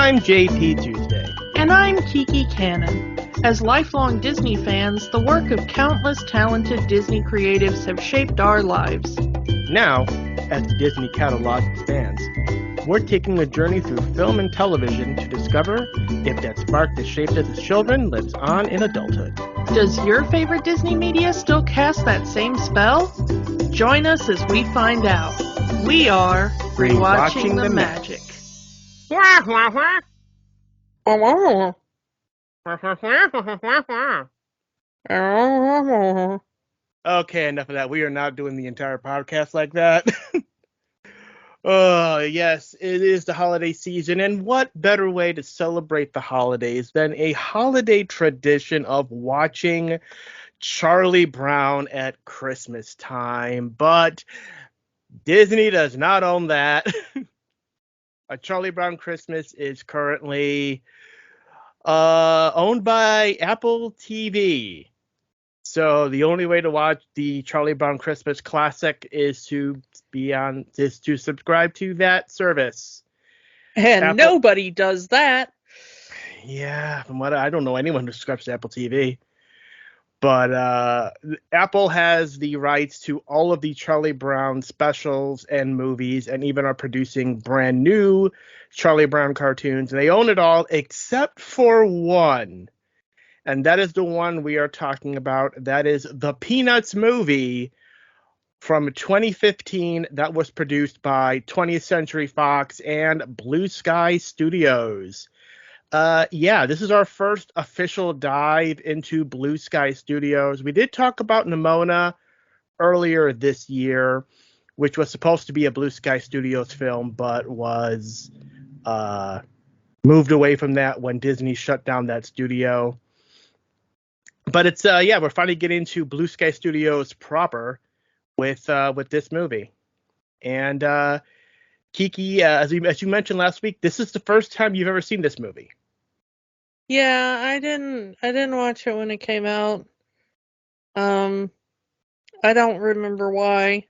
I'm JP Tuesday. And I'm Kiki Cannon. As lifelong Disney fans, the work of countless talented Disney creatives have shaped our lives. Now, as the Disney catalog expands, we're taking a journey through film and television to discover if that spark that shaped us as children lives on in adulthood. Does your favorite Disney media still cast that same spell? Join us as we find out. We are Rewatching the Magic. Okay, enough of that. We are not doing the entire podcast like that. Oh, yes, it is the holiday season, and what better way to celebrate the holidays than a holiday tradition of watching Charlie Brown at Christmas time? But Disney does not own that. A Charlie Brown Christmas is currently owned by Apple TV. So the only way to watch the Charlie Brown Christmas Classic is to subscribe to that service. And nobody does that. Yeah, from what I don't know anyone who subscribes to Apple TV. But Apple has the rights to all of the Charlie Brown specials and movies, and even are producing brand new Charlie Brown cartoons. They own it all except for one. And that is the one we are talking about. That is the Peanuts movie from 2015 that was produced by 20th Century Fox and Blue Sky Studios. This is our first official dive into Blue Sky Studios. We did talk about Nimona earlier this year, which was supposed to be a Blue Sky Studios film, but was moved away from that when Disney shut down that studio. But it's we're finally getting into Blue Sky Studios proper with this movie. And Kiki, as you mentioned last week, this is the first time you've ever seen this movie. Yeah, I didn't watch it when it came out. I don't remember why.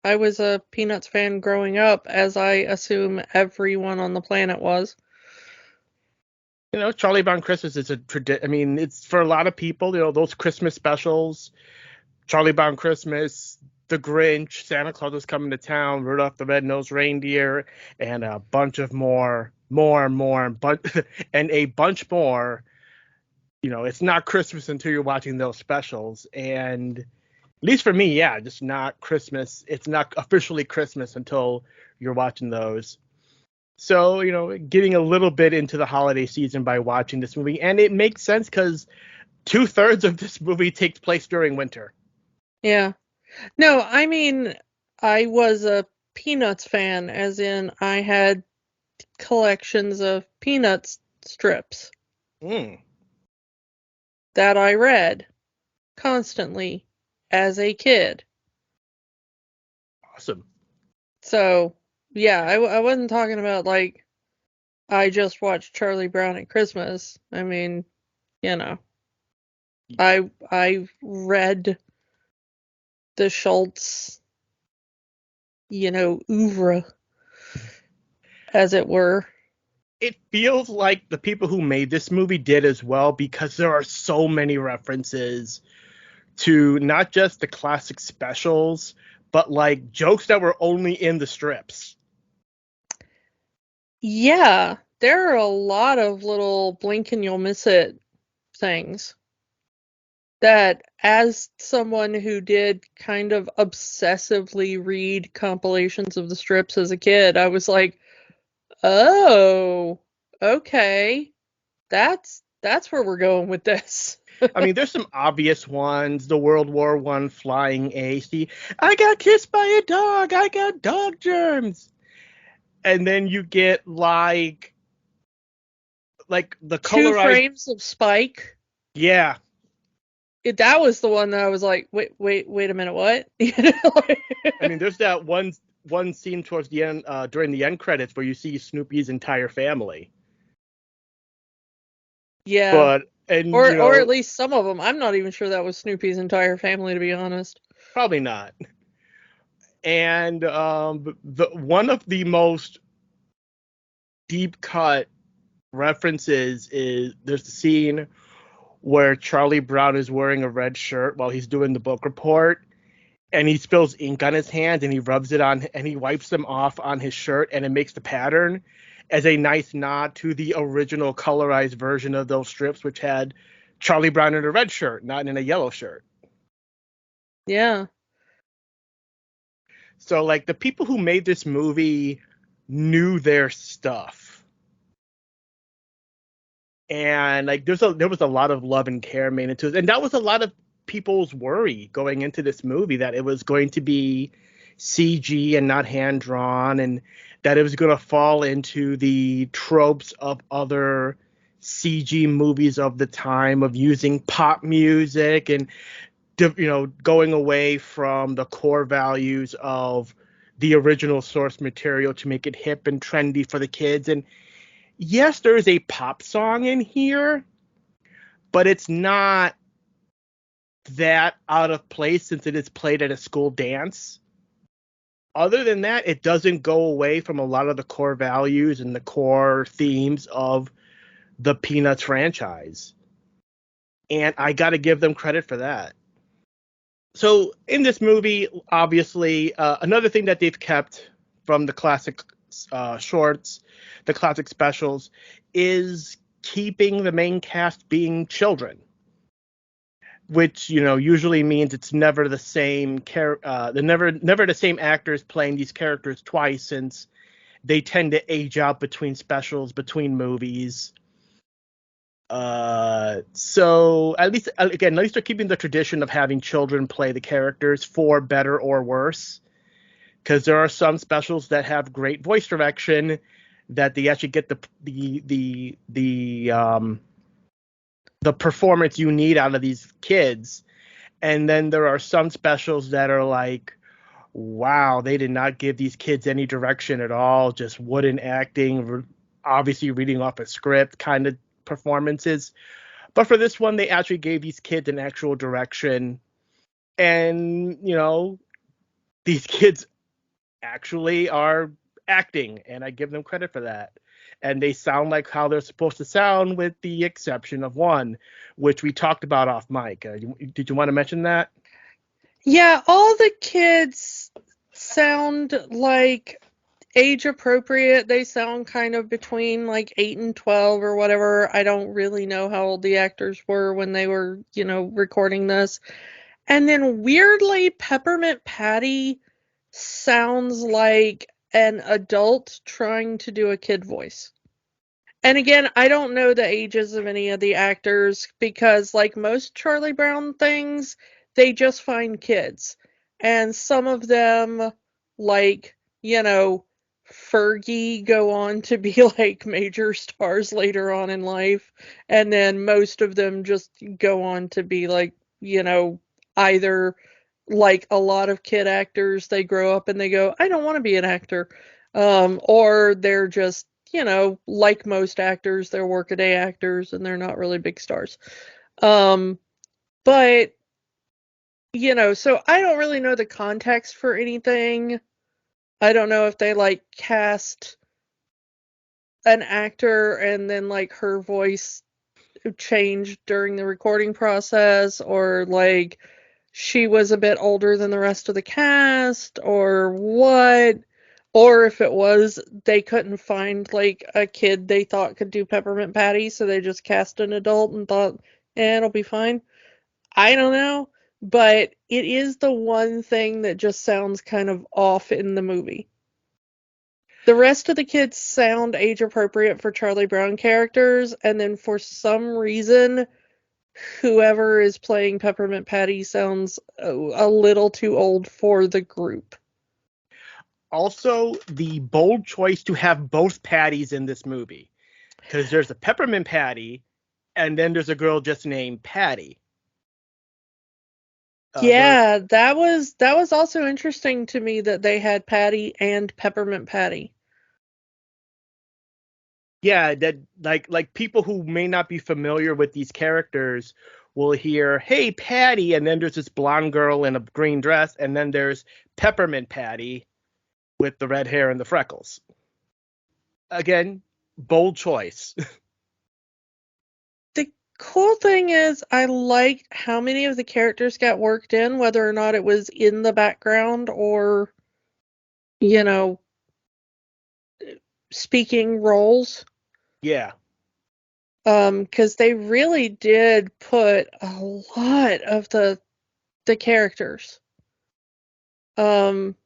I was a Peanuts fan growing up, as I assume everyone on the planet was. You know, Charlie Brown Christmas is it's for a lot of people, those Christmas specials, Charlie Brown Christmas, The Grinch, Santa Claus is Coming to Town, Rudolph the Red-Nosed Reindeer, and a bunch of more, and a bunch more. It's not Christmas until you're watching those specials. And at least for me, just not Christmas. It's not officially Christmas until you're watching those. So, getting a little bit into the holiday season by watching this movie. And it makes sense because 2/3 of this movie takes place during winter. Yeah. No, I mean, I was a Peanuts fan, as in I had collections of Peanuts strips that I read constantly as a kid. Awesome. So, yeah, I wasn't talking about, like, I just watched Charlie Brown at Christmas. I mean, I read the Schultz, oeuvre, as it were. It feels like the people who made this movie did as well, because there are so many references to not just the classic specials, but like jokes that were only in the strips. Yeah, there are a lot of little blink and you'll miss it things that, as someone who did kind of obsessively read compilations of the strips as a kid, I was like, oh, okay, that's where we're going with this. I mean, there's some obvious ones. The World War I flying ace. I got kissed by a dog. I got dog germs. And then you get like the colorized 2 frames of Spike. Yeah. That was the one that I was like, wait a minute, what? I mean, there's that one scene towards the end, during the end credits, where you see Snoopy's entire family. Yeah. Or at least some of them. I'm not even sure that was Snoopy's entire family, to be honest. Probably not. And one of the most deep cut references is there's the scene where Charlie Brown is wearing a red shirt while he's doing the book report, and he spills ink on his hands and he rubs it on and he wipes them off on his shirt, and it makes the pattern as a nice nod to the original colorized version of those strips, which had Charlie Brown in a red shirt, not in a yellow shirt. Yeah. So like the people who made this movie knew their stuff. And like there was a lot of love and care made into it. And that was a lot of people's worry going into this movie, that it was going to be CG and not hand drawn, and that it was going to fall into the tropes of other CG movies of the time, of using pop music and going away from the core values of the original source material to make it hip and trendy for the kids. And yes, there is a pop song in here, but it's not that out of place since it is played at a school dance. Other than that, it doesn't go away from a lot of the core values and the core themes of the Peanuts franchise. And I got to give them credit for that. So in this movie, obviously, another thing that they've kept from the classic shorts, the classic specials, is keeping the main cast being children, which usually means it's never the same never the same actors playing these characters twice, since they tend to age out between specials, between movies. So at least they're keeping the tradition of having children play the characters, for better or worse, because there are some specials that have great voice direction that they actually get the performance you need out of these kids. And then there are some specials that are like, wow, they did not give these kids any direction at all, just wooden acting, obviously reading off a script kind of performances. But for this one, they actually gave these kids an actual direction, and these kids actually are acting, and I give them credit for that. And they sound like how they're supposed to sound, with the exception of one, which we talked about off mic. Did you want to mention that? Yeah, all the kids sound like age appropriate. They sound kind of between like 8 and 12 or whatever. I don't really know how old the actors were when they were, recording this. And then weirdly, Peppermint Patty sounds like an adult trying to do a kid voice. And again, I don't know the ages of any of the actors, because like most Charlie Brown things, they just find kids. And some of them, like, Fergie, go on to be like major stars later on in life. And then most of them just go on to be like, either like a lot of kid actors, they grow up and they go, I don't want to be an actor. Or they're just, like most actors, they're workaday actors and they're not really big stars. But, so I don't really know the context for anything. I don't know if they like cast an actor and then like her voice changed during the recording process, or like she was a bit older than the rest of the cast, or what, or if it was they couldn't find like a kid they thought could do Peppermint Patty, so they just cast an adult and thought, it'll be fine. I don't know, but it is the one thing that just sounds kind of off in the movie. The rest of the kids sound age appropriate for Charlie Brown characters, and then for some reason, whoever is playing Peppermint Patty sounds a little too old for the group. Also, the bold choice to have both Patties in this movie, because there's a Peppermint Patty, and then there's a girl just named Patty. That was also interesting to me that they had Patty and Peppermint Patty. Yeah, that like people who may not be familiar with these characters will hear, "Hey, Patty," and then there's this blonde girl in a green dress, and then there's Peppermint Patty with the red hair and the freckles. Again, Bold choice. The cool thing is I liked how many of the characters got worked in, whether or not it was in the background or, you know, speaking roles. Yeah. 'Cause they really did put a lot of the characters. Um,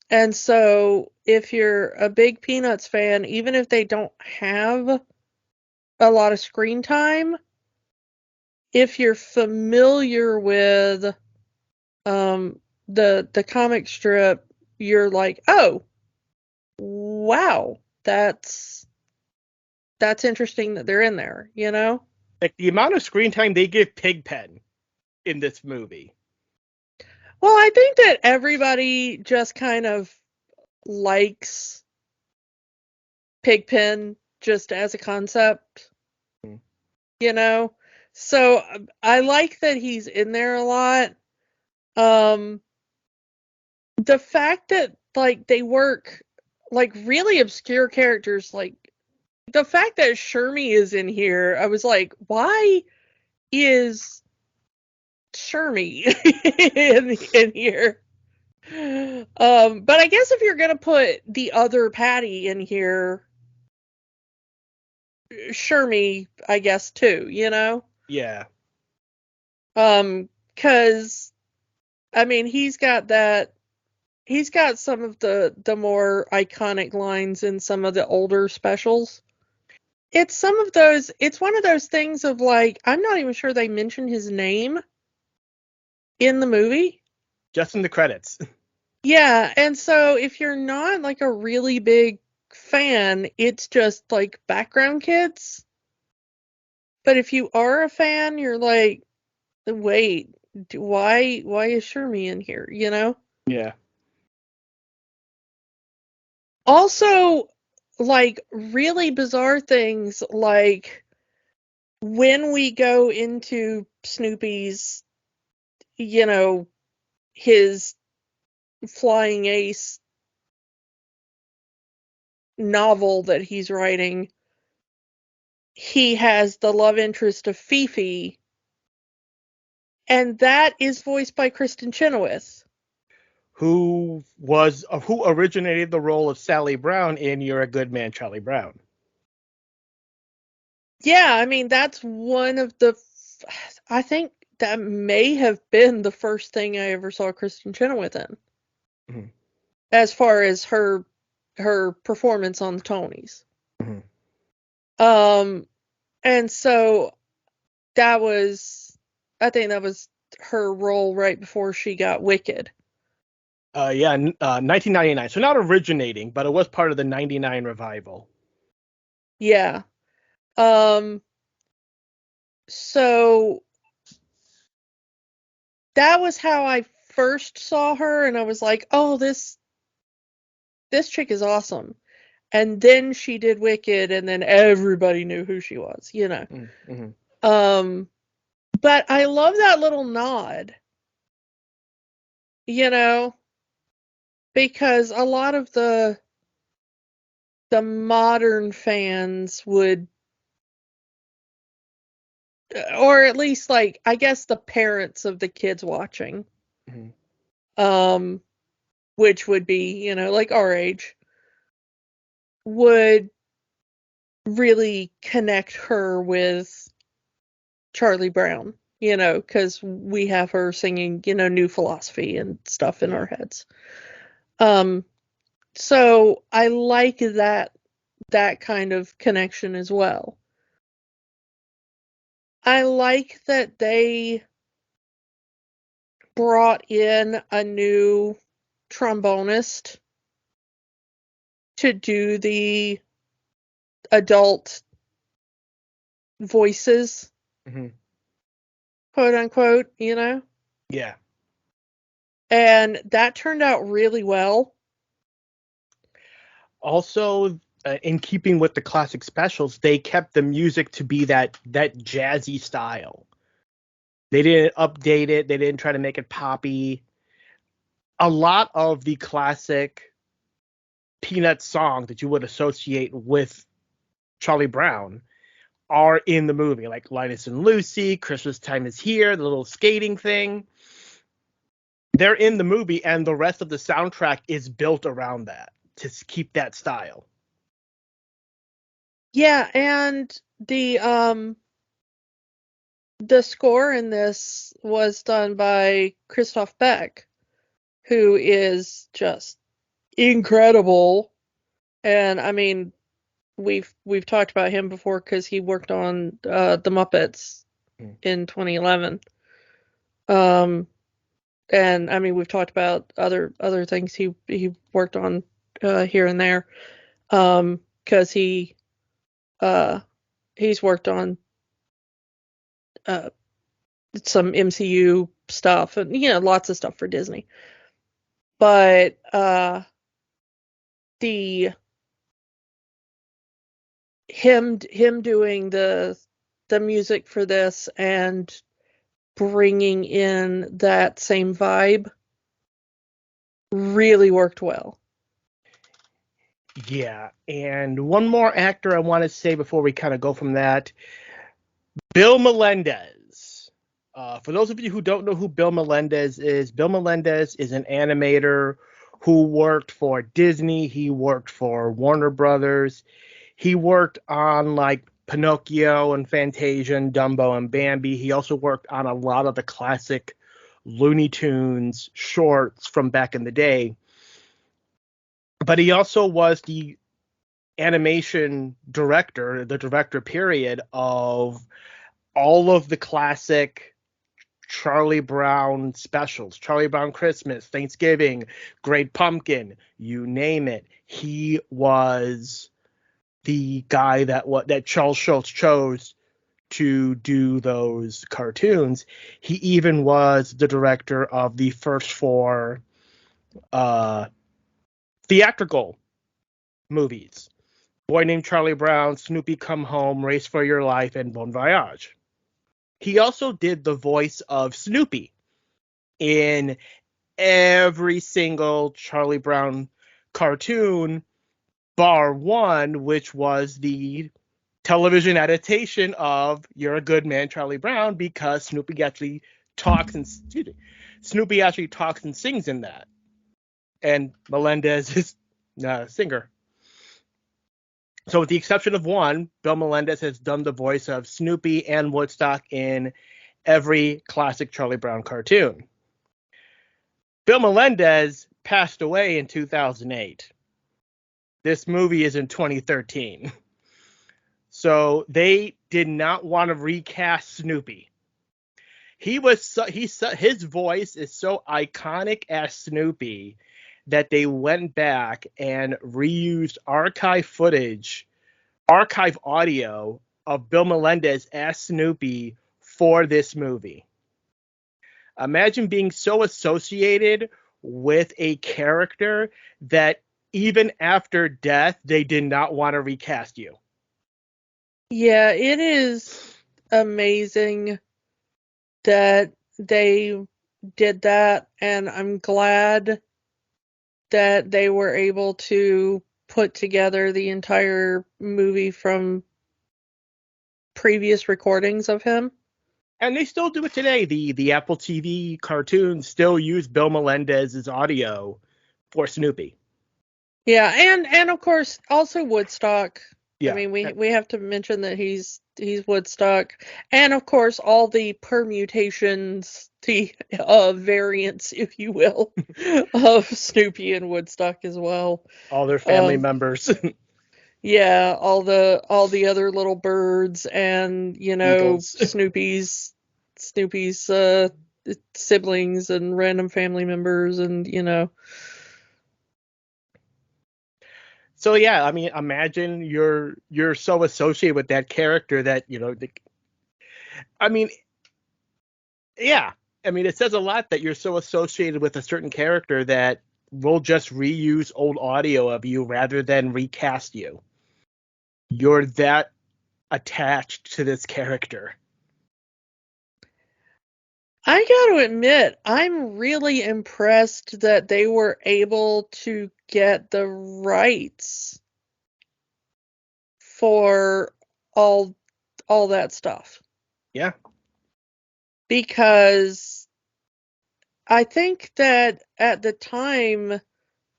and so if you're a big Peanuts fan, even if they don't have a lot of screen time, if you're familiar with the comic strip, you're like, oh, wow, that's interesting that they're in there, you know? Like the amount of screen time they give Pigpen in this movie. Well, I think that everybody just kind of likes Pigpen just as a concept, Mm. you know? So I like that he's in there a lot. Um, the fact that like they work like really obscure characters, like the fact that Shermie is in here, I was like, why is Shermie in here? But I guess if you're gonna put the other Patty in here, Shermie, I guess too, you know? Yeah. Cause I mean he's got some of the more iconic lines in some of the older specials. It's one of those things of like, I'm not even sure they mention his name in the movie. Just in the credits. Yeah, and so if you're not like a really big fan, it's just like background kids. But if you are a fan, you're like, wait, why is Shermie in here, you know? Yeah. Also, like really bizarre things like when we go into Snoopy's, you know, his flying ace novel that he's writing, he has the love interest of Fifi, and that is voiced by Kristen Chenoweth. Who originated the role of Sally Brown in You're a Good Man, Charlie Brown. Yeah, I mean that's one of the I think that may have been the first thing I ever saw Kristen Chenoweth in, Mhm. as far as her performance on the Tonys. Mhm. Um, and so that was, I think that was her role right before she got Wicked. Yeah, 1999. So not originating, but it was part of the 99 revival. Yeah. Um, so that was how I first saw her, and I was like, oh, this chick is awesome. And then she did Wicked, and then everybody knew who she was, you know. Mm-hmm. Um, but I love that little nod, you know, because a lot of the modern fans would, or at least like I guess the parents of the kids watching, Mm-hmm. um, which would be, you know, like our age, would really connect her with Charlie Brown, you know, because we have her singing, you know, New Philosophy and stuff in Yeah. our heads. Um, so I like that kind of connection as well. I like that they brought in a new trombonist to do the adult voices, Mm-hmm. quote unquote, you know? Yeah. And that turned out really well. Also, in keeping with the classic specials, they kept the music to be that jazzy style. They didn't update it. They didn't try to make it poppy. A lot of the classic Peanut songs that you would associate with Charlie Brown are in the movie, like Linus and Lucy, Christmas Time is Here, the little skating thing. They're in the movie, and the rest of the soundtrack is built around that to keep that style. Yeah, and the score in this was done by Christoph Beck, who is just incredible. And I mean, we've talked about him before because he worked on The Muppets in 2011. And I mean, we've talked about other things he worked on here and there. Because he's worked on some MCU stuff and lots of stuff for Disney. But the him doing the music for this and bringing in that same vibe really worked well. Yeah, and one more actor I want to say before we kind of go from that, Bill Melendez. For those of you who don't know who Bill Melendez is an animator who worked for Disney. He worked for Warner Brothers. He worked on like Pinocchio and Fantasia and Dumbo and Bambi. He also worked on a lot of the classic Looney Tunes shorts from back in the day. But he also was the animation director, the director period of all of the classic Charlie Brown specials, Charlie Brown Christmas, Thanksgiving, Great Pumpkin, you name it. He was the guy that Charles Schultz chose to do those cartoons. He even was the director of the first 4 theatrical movies: Boy Named Charlie Brown, Snoopy Come Home, Race for Your Life, and Bon Voyage. He also did the voice of Snoopy in every single Charlie Brown cartoon, bar one, which was the television adaptation of You're a Good Man, Charlie Brown, because Snoopy actually talks and sings in that. And Melendez is a singer. So with the exception of one, Bill Melendez has done the voice of Snoopy and Woodstock in every classic Charlie Brown cartoon. Bill Melendez passed away in 2008. This movie is in 2013. So they did not want to recast Snoopy. His voice is so iconic as Snoopy that they went back and reused archive audio of Bill Melendez as Snoopy for this movie. Imagine being so associated with a character that even after death, they did not want to recast you. Yeah, it is amazing that they did that, and I'm glad that they were able to put together the entire movie from previous recordings of him. And they still do it today. The Apple TV cartoons still use Bill Melendez's audio for Snoopy. Yeah, and of course also Woodstock. Yeah. I mean, we have to mention that he's Woodstock, and of course all the permutations, the variants, if you will, of Snoopy and Woodstock as well. All their family members. Yeah, all the other little birds, and Eagles. Snoopy's siblings and random family members, and So yeah, I mean, imagine you're so associated with that character that I mean, yeah, I mean, it says a lot that you're so associated with a certain character that we'll just reuse old audio of you rather than recast you. You're that attached to this character. I gotta admit, I'm really impressed that they were able to get the rights for all that stuff. Yeah. Because I think that at the time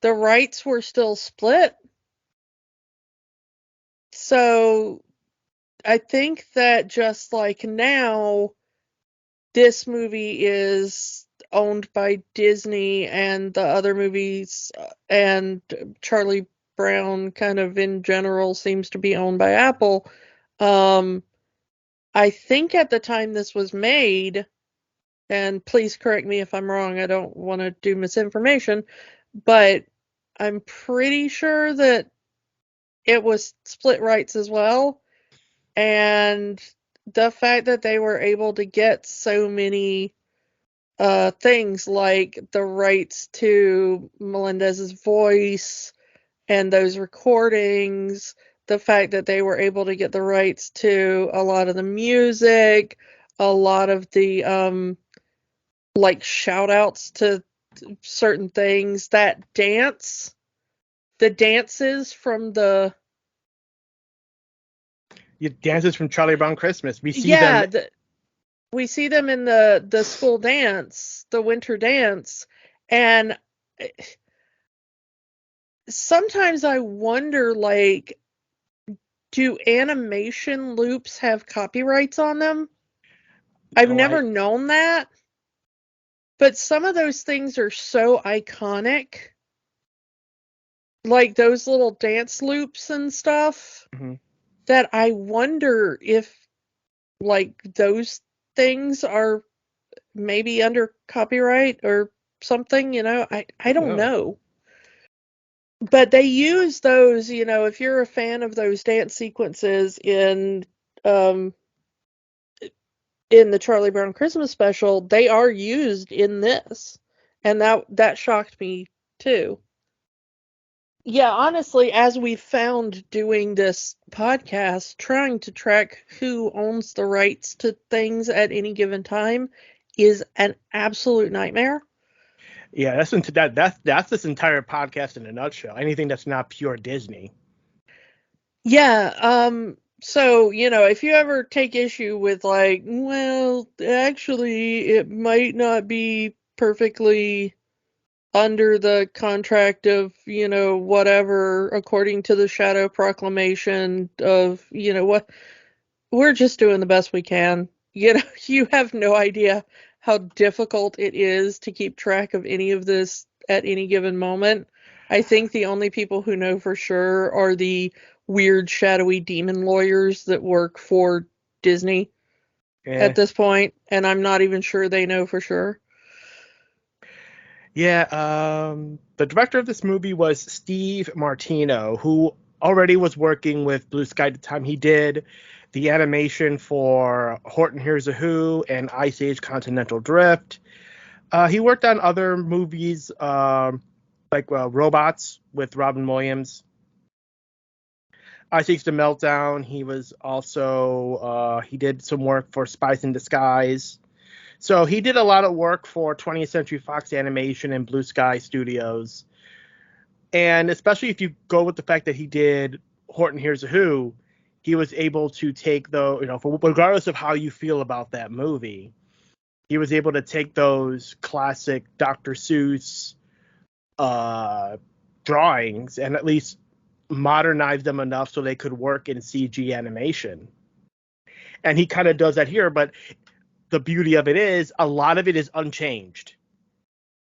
the rights were still split. So I think that just like now, this movie is owned by Disney and the other movies and Charlie Brown kind of in general seems to be owned by Apple. I think at the time this was made, and please correct me if I'm wrong, I don't want to do misinformation, but I'm pretty sure that it was split rights as well. And the fact that they were able to get so many things like the rights to Melendez's voice and those recordings, the fact that they were able to get the rights to a lot of the music, a lot of the like shout outs to certain things, that dance, the dances from the Dances from Charlie Brown Christmas. We see yeah, them. we see them in the school dance, the winter dance, and sometimes I wonder, like, do animation loops have copyrights on them? I've Oh, never known that, but some of those things are so iconic, like those little dance loops and stuff, mm-hmm. that I wonder if, like, those things are maybe under copyright or something, I don't No. know. But they use those, if you're a fan of those dance sequences um in the Charlie Brown Christmas special, they are used in this. And that shocked me too. Yeah, honestly, as we found doing this podcast, trying to track who owns the rights to things at any given time is an absolute nightmare. Yeah, that's this entire podcast in a nutshell. Anything that's not pure Disney. Yeah, so, if you ever take issue with like, well, actually it might not be perfectly under the contract of, whatever, according to the Shadow Proclamation of, what, we're just doing the best we can. You have no idea how difficult it is to keep track of any of this at any given moment. I think the only people who know for sure are the weird, shadowy demon lawyers that work for Disney Yeah. at this point, and I'm not even sure they know for sure. Yeah, the director of this movie was Steve Martino, who already was working with Blue Sky at the time. He did the animation for Horton Hears a Who and Ice Age Continental Drift. He worked on other movies like Robots with Robin Williams. Ice Age The Meltdown. He was also he did some work for Spies in Disguise. So he did a lot of work for 20th Century Fox Animation and Blue Sky Studios. And especially if you go with the fact that he did Horton Hears a Who, he was able to take regardless of how you feel about that movie, he was able to take those classic Dr. Seuss drawings and at least modernize them enough so they could work in CG animation. And he kind of does that here, but the beauty of it is a lot of it is unchanged.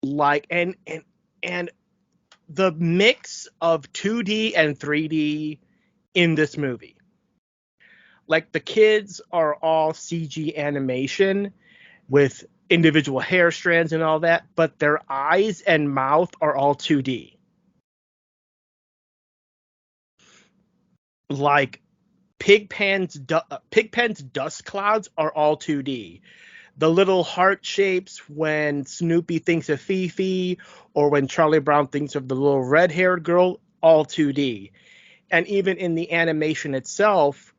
Like and the mix of 2D and 3D in this movie. Like the kids are all CG animation with individual hair strands and all that, but their eyes and mouth are all 2D. Like Pigpen's dust clouds are all 2D. The little heart shapes when Snoopy thinks of Fifi or when Charlie Brown thinks of the little red-haired girl, all 2D. And even in the animation itself,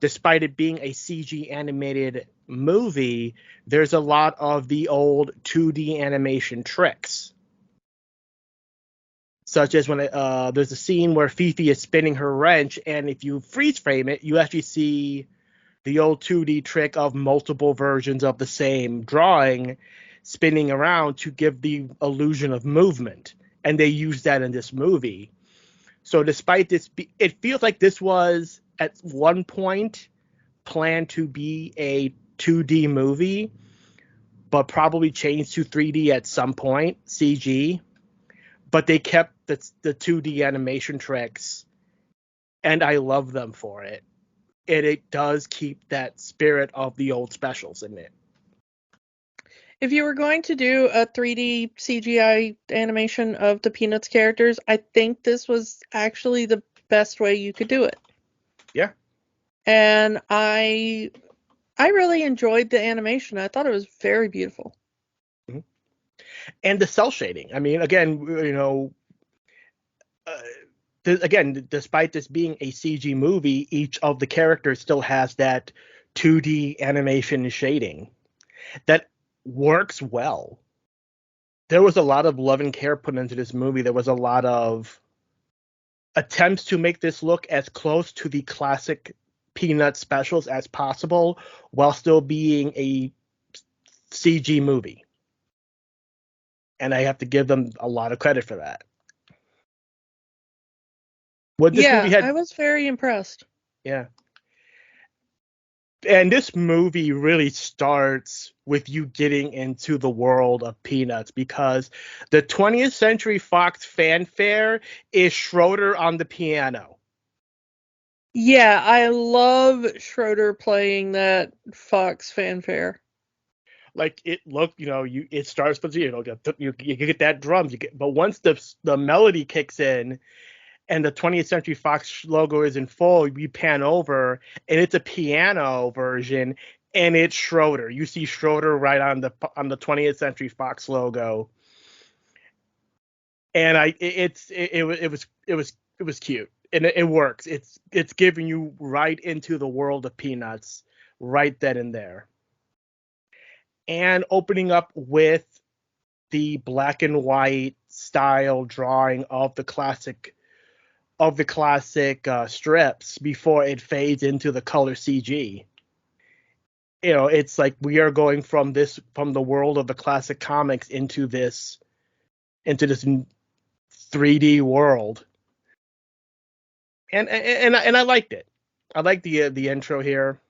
despite it being a CG animated movie, there's a lot of the old 2D animation tricks. such as when there's a scene where Fifi is spinning her wrench, and if you freeze frame it, you actually see the old 2D trick of multiple versions of the same drawing spinning around to give the illusion of movement. And they use that in this movie. So despite this, it feels like this was at one point planned to be a 2D movie, but probably changed to 3D at some point, CG. But they kept the 2D animation tricks, and I love them for it. And it does keep that spirit of the old specials in it. If you were going to do a 3D CGI animation of the Peanuts characters, I think this was actually the best way you could do it. Yeah. And I really enjoyed the animation. I thought it was very beautiful. Mm-hmm. And the cell shading. I mean, again, despite this being a CG movie, each of the characters still has that 2D animation shading that works well. There was a lot of love and care put into this movie. There was a lot of attempts to make this look as close to the classic Peanut specials as possible while still being a CG movie. And I have to give them a lot of credit for that. I was very impressed. Yeah. And this movie really starts with you getting into the world of Peanuts, because the 20th Century Fox fanfare is Schroeder on the piano. Yeah, I love Schroeder playing that Fox fanfare. Like, it looked, it starts with, you get that drums, but once the melody kicks in and the 20th Century Fox logo is in full, we pan over and it's a piano version, and it's Schroeder. You see Schroeder right on the 20th Century Fox logo, and it was cute, and it works. It's giving you right into the world of Peanuts right then and there, and opening up with the black and white style drawing of the classic strips before it fades into the color CG. It's like we are going from the world of the classic comics into this 3D world, and I liked it. I like the intro here.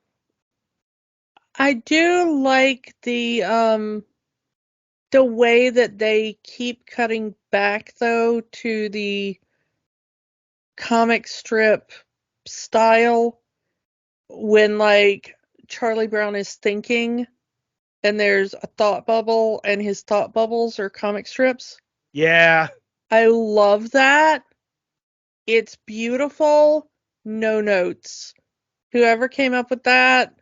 I do like the way that they keep cutting back though to the comic strip style when like Charlie Brown is thinking and there's a thought bubble and his thought bubbles are comic strips. Yeah. I love that. It's beautiful. No notes. Whoever came up with that,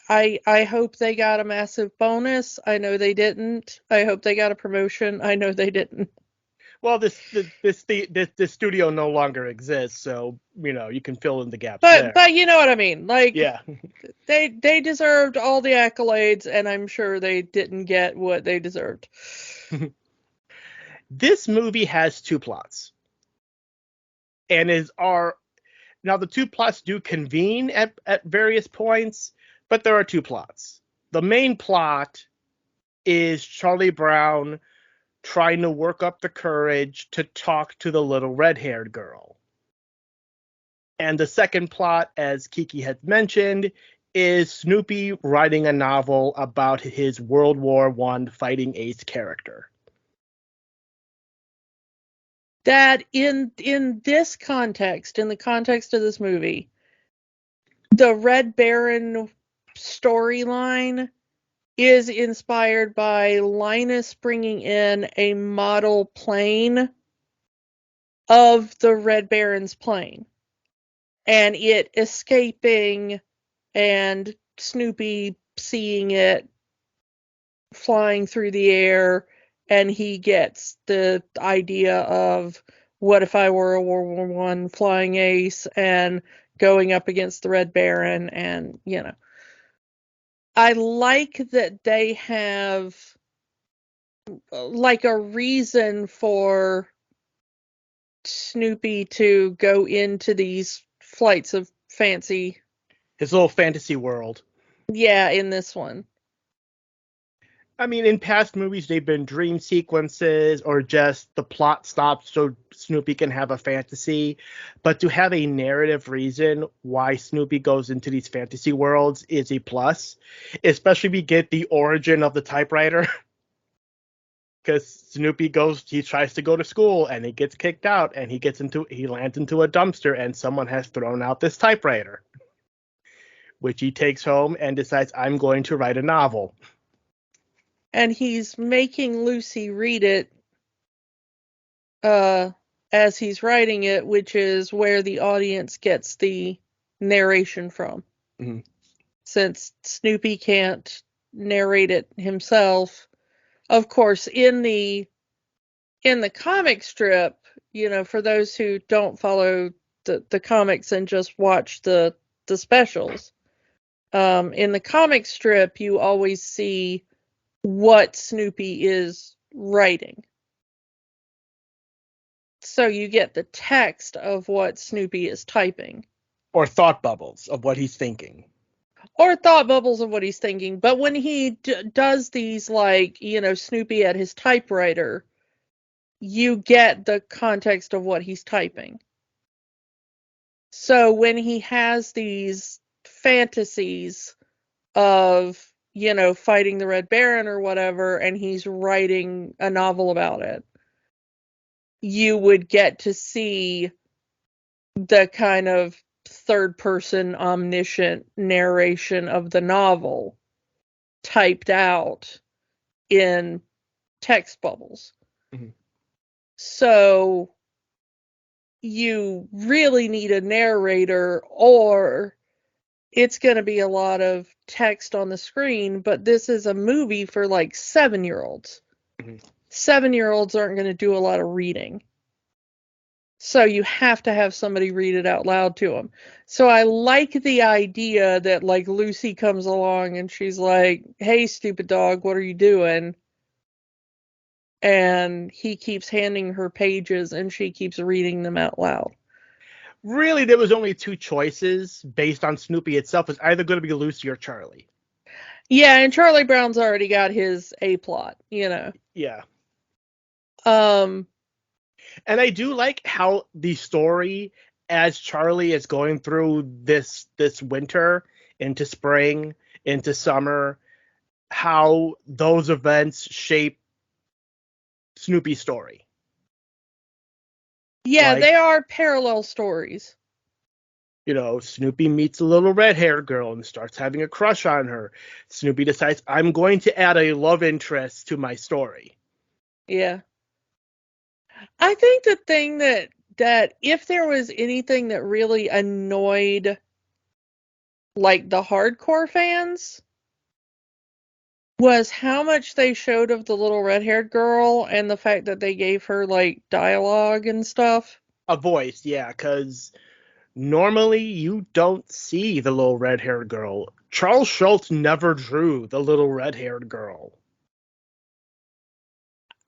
I hope they got a massive bonus. I know they didn't. I hope they got a promotion. I know they didn't. Well, this studio no longer exists, so you can fill in the gaps But there. you know what I mean. Like, yeah, they deserved all the accolades, and I'm sure they didn't get what they deserved. This movie has two plots, and now the two plots do convene at various points, but there are two plots. The main plot is Charlie Brown trying to work up the courage to talk to the little red-haired girl. And the second plot, as Kiki had mentioned, is Snoopy writing a novel about his World War I fighting ace character. That in this context, in the context of this movie, the Red Baron storyline is inspired by Linus bringing in a model plane of the Red Baron's plane and it escaping and Snoopy seeing it flying through the air, and he gets the idea of what if I were a World War One flying ace and going up against the Red Baron, and I like that they have like a reason for Snoopy to go into these flights of fancy. His little fantasy world. Yeah, in this one. I mean, in past movies, they've been dream sequences or just the plot stops so Snoopy can have a fantasy. But to have a narrative reason why Snoopy goes into these fantasy worlds is a plus. Especially we get the origin of the typewriter. Because Snoopy he tries to go to school and he gets kicked out and he lands into a dumpster and someone has thrown out this typewriter. Which he takes home and decides, I'm going to write a novel. And he's making Lucy read it as he's writing it, which is where the audience gets the narration from. Mm-hmm. Since Snoopy can't narrate it himself. Of course, in the comic strip, for those who don't follow the comics and just watch the specials, in the comic strip, you always see what Snoopy is writing. So you get the text of what Snoopy is typing. Or thought bubbles of what he's thinking. Or thought bubbles of what he's thinking. But when he does these, like, Snoopy at his typewriter, you get the context of what he's typing. So when he has these fantasies of, fighting the Red Baron or whatever, and he's writing a novel about it, you would get to see the kind of third-person omniscient narration of the novel typed out in text bubbles. Mm-hmm. So you really need a narrator, or it's going to be a lot of text on the screen, but this is a movie for like 7-year-olds. Mm-hmm. 7-year-olds aren't going to do a lot of reading. So you have to have somebody read it out loud to them. So I like the idea that, like, Lucy comes along and she's like, hey, stupid dog, what are you doing? And he keeps handing her pages and she keeps reading them out loud. Really, there was only two choices based on Snoopy itself. It's either going to be Lucy or Charlie. Yeah, and Charlie Brown's already got his A-plot, Yeah. And I do like how the story, as Charlie is going through this winter into spring, into summer, how those events shape Snoopy's story. Yeah, they are parallel stories. Snoopy meets a little red-haired girl and starts having a crush on her. Snoopy decides, I'm going to add a love interest to my story. Yeah. I think the thing that if there was anything that really annoyed, like, the hardcore fans, was how much they showed of the little red-haired girl and the fact that they gave her, like, dialogue and stuff. A voice, yeah, because normally you don't see the little red-haired girl. Charles Schultz never drew the little red-haired girl.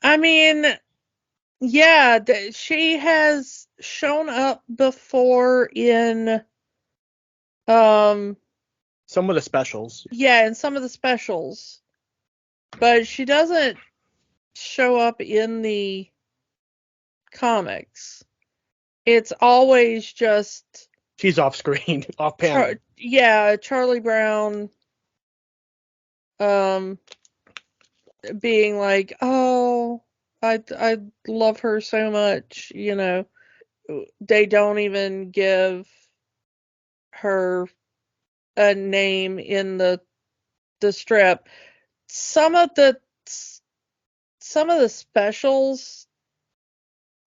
I mean, yeah, she has shown up before in some of the specials. Yeah, in some of the specials. But she doesn't show up in the comics. It's always just she's off screen, off panel. Charlie Brown being like, "Oh, I love her so much," They don't even give her a name in the strip. Some of the specials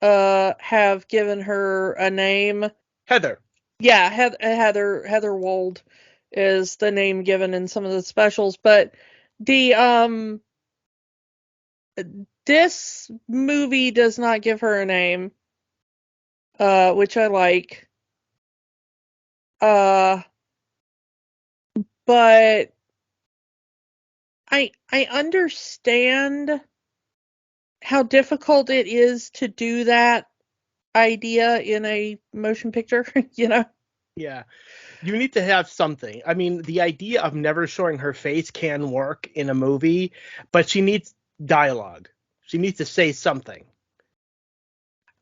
have given her a name. Heather. Yeah, Heather Wold is the name given in some of the specials, but the this movie does not give her a name, which I like. But I understand how difficult it is to do that idea in a motion picture, you know? Yeah. You need to have something. I mean, the idea of never showing her face can work in a movie, but she needs dialogue. She needs to say something.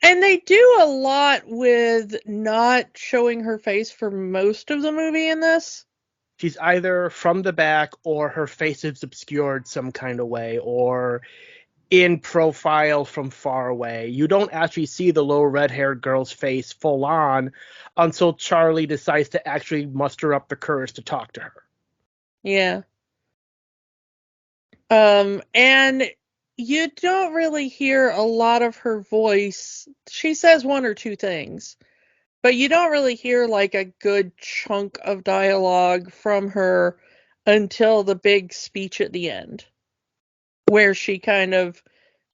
And they do a lot with not showing her face for most of the movie in this. She's either from the back or her face is obscured some kind of way or in profile from far away. You don't actually see the little red-haired girl's face full on until Charlie decides to actually muster up the courage to talk to her. Yeah. And you don't really hear a lot of her voice. She says one or two things, but you don't really hear like a good chunk of dialogue from her until the big speech at the end, where she kind of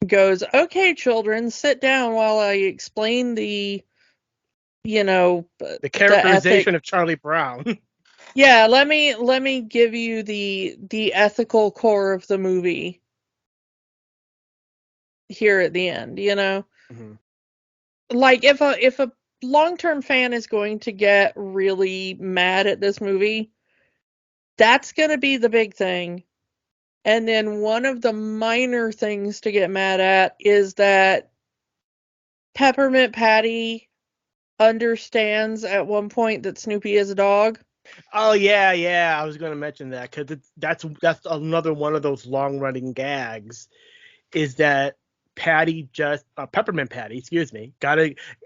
goes, "Okay, children, sit down while I explain the, you know, The the ethic. characterization of Charlie Brown. Yeah, let me give you the ethical core of the movie here at the end, you know?" Mm-hmm. Like if a long-term fan is going to get really mad at this movie, that's going to be the big thing. And then one of the minor things to get mad at is that Peppermint Patty understands at one point that Snoopy is a dog. Oh yeah, yeah. I was going to mention that because that's another one of those long-running gags. Is that Patty just Peppermint Patty? Excuse me.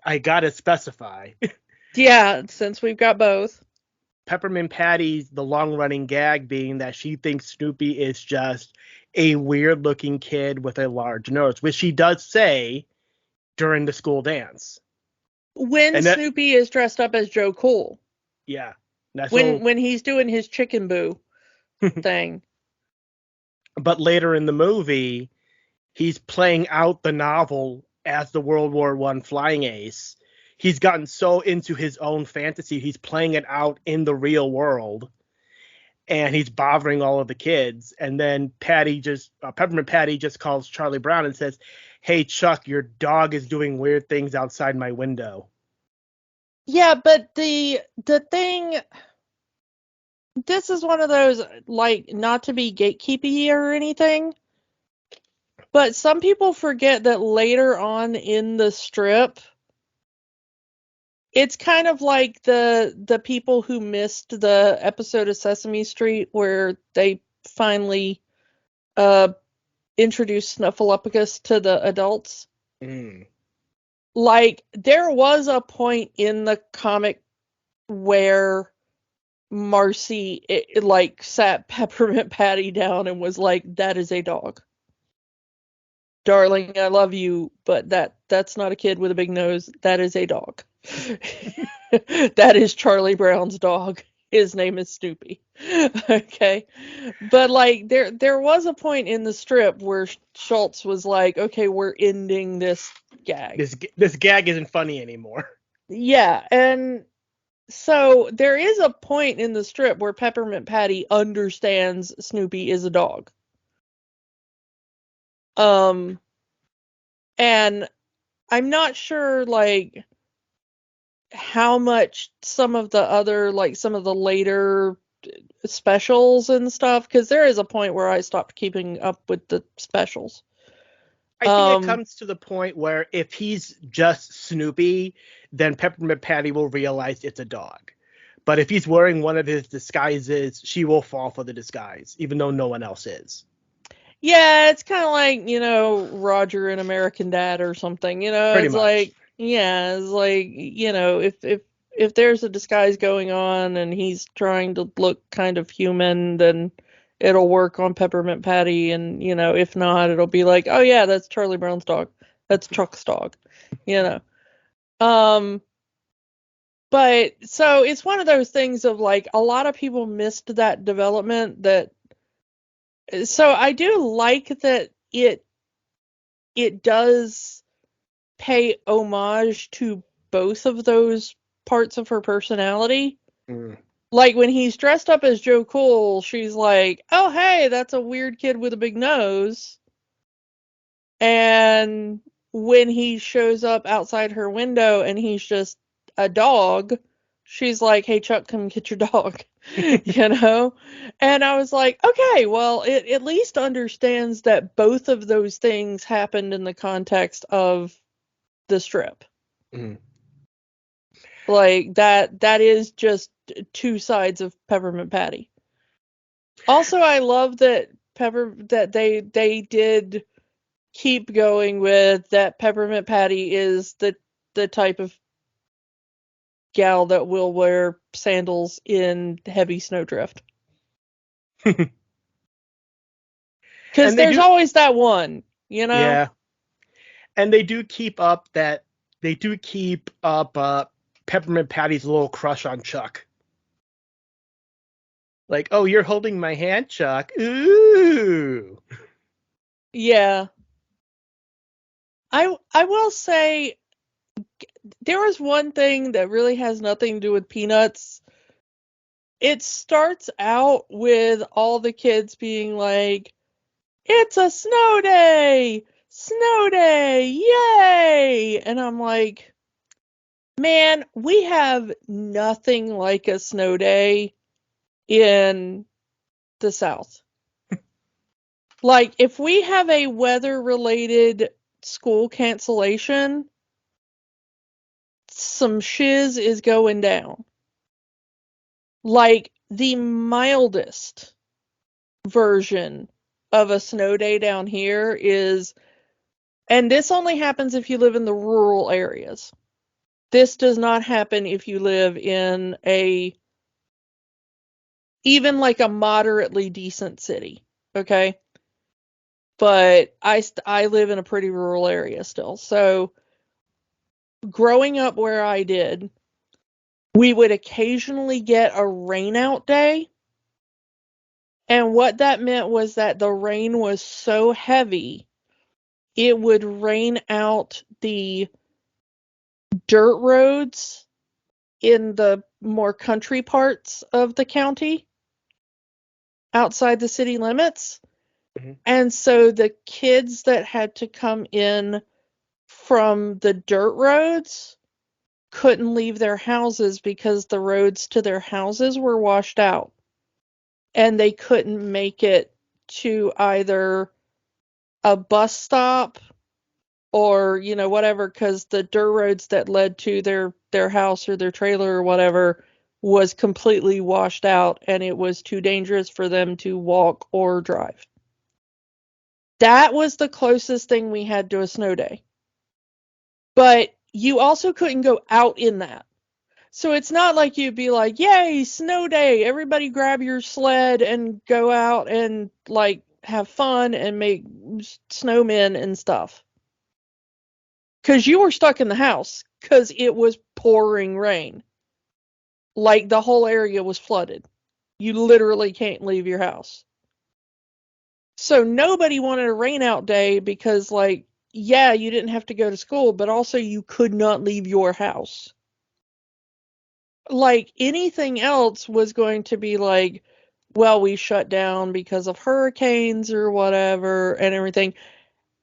I gotta specify. Yeah, since we've got both. Peppermint Patty's the long-running gag being that she thinks Snoopy is just a weird-looking kid with a large nose, which she does say during the school dance. When And that, Snoopy is dressed up as Joe Cool, yeah, that's when so. when he's doing his chicken boo thing. But later in the movie, he's playing out the novel as the World War One flying ace. He's gotten so into his own fantasy, he's playing it out in the real world, and he's bothering all of the kids. And then Peppermint Patty just calls Charlie Brown and says, "Hey Chuck, your dog is doing weird things outside my window." Yeah, but the thing, this is one of those, like, not to be gatekeepy or anything, but some people forget that later on in the strip, it's kind of like the people who missed the episode of Sesame Street where they finally uh introduced Snuffleupagus to the adults. Mm. Like, there was a point in the comic where Marcy like sat Peppermint Patty down and was like, "That is a dog. Darling, I love you, but that's not a kid with a big nose. That is a dog." That is Charlie Brown's dog. His name is Snoopy. Okay. But like there was a point in the strip where Schultz was like, "Okay, we're ending this gag." This gag isn't funny anymore. Yeah, and so there is a point in the strip where Peppermint Patty understands Snoopy is a dog. Um and I'm not sure like how much some of the other, like some of the later specials and stuff, because there is a point where I stopped keeping up with the specials. I think it comes to the point where if he's just Snoopy, then Peppermint Patty will realize it's a dog. But if he's wearing one of his disguises, she will fall for the disguise, even though no one else is. Yeah, it's kind of like, Roger in American Dad or something. Pretty It's much. like, yeah, it's like, if there's a disguise going on and he's trying to look kind of human, then it'll work on Peppermint Patty, and if not, it'll be like, oh yeah, that's Charlie Brown's dog. That's Chuck's dog. You know. Um but so it's one of those things of like a lot of people missed that development, that so I do like that it does pay homage to both of those parts of her personality. Mm. Like when he's dressed up as Joe Cool, she's like, "Oh, hey, that's a weird kid with a big nose." And when he shows up outside her window and he's just a dog, she's like, "Hey Chuck, come get your dog." You know? And I was like, okay, well, it at least understands that both of those things happened in the context of the strip. Mm. Like that is just two sides of Peppermint Patty. Also, I love that they did keep going with that Peppermint Patty is the type of gal that will wear sandals in heavy snowdrift. Because there's always that one, you know? Yeah. And they do keep up Peppermint Patty's little crush on Chuck. Like, oh, you're holding my hand, Chuck. Ooh. Yeah. I will say there was one thing that really has nothing to do with Peanuts. It starts out with all the kids being like, "It's a snow day! Snow day! Yay!" And I'm like, man, we have nothing like a snow day in the South. Like, if we have a weather-related school cancellation, some shiz is going down. Like, the mildest version of a snow day down here is, and this only happens if you live in the rural areas. This does not happen if you live in even like a moderately decent city, okay? But I live in a pretty rural area still. So growing up where I did, we would occasionally get a rain out day. And what that meant was that the rain was so heavy, it would rain out the dirt roads in the more country parts of the county outside the city limits. Mm-hmm. And so the kids that had to come in from the dirt roads couldn't leave their houses because the roads to their houses were washed out. And they couldn't make it to either a bus stop or, you know, whatever, because the dirt roads that led to their house or their trailer or whatever was completely washed out and it was too dangerous for them to walk or drive. That was the closest thing we had to a snow day. But you also couldn't go out in that. So it's not like you'd be like, "Yay, snow day, everybody grab your sled and go out and like have fun and make snowmen and stuff." Because you were stuck in the house because it was pouring rain. Like the whole area was flooded. You literally can't leave your house. So nobody wanted a rain out day because, like, yeah, you didn't have to go to school, but also you could not leave your house. Like anything else was going to be like, well, we shut down because of hurricanes or whatever and everything.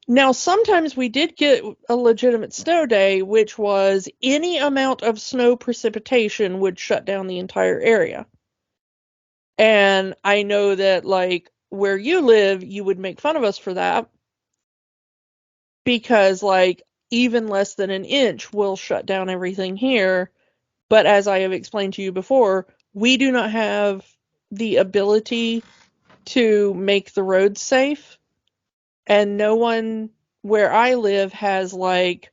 Now, sometimes we did get a legitimate snow day, which was any amount of snow precipitation would shut down the entire area. And I know that, like, where you live, you would make fun of us for that because, like, even less than an inch will shut down everything here. But as I have explained to you before, we do not have the ability to make the roads safe. And no one where I live has, like,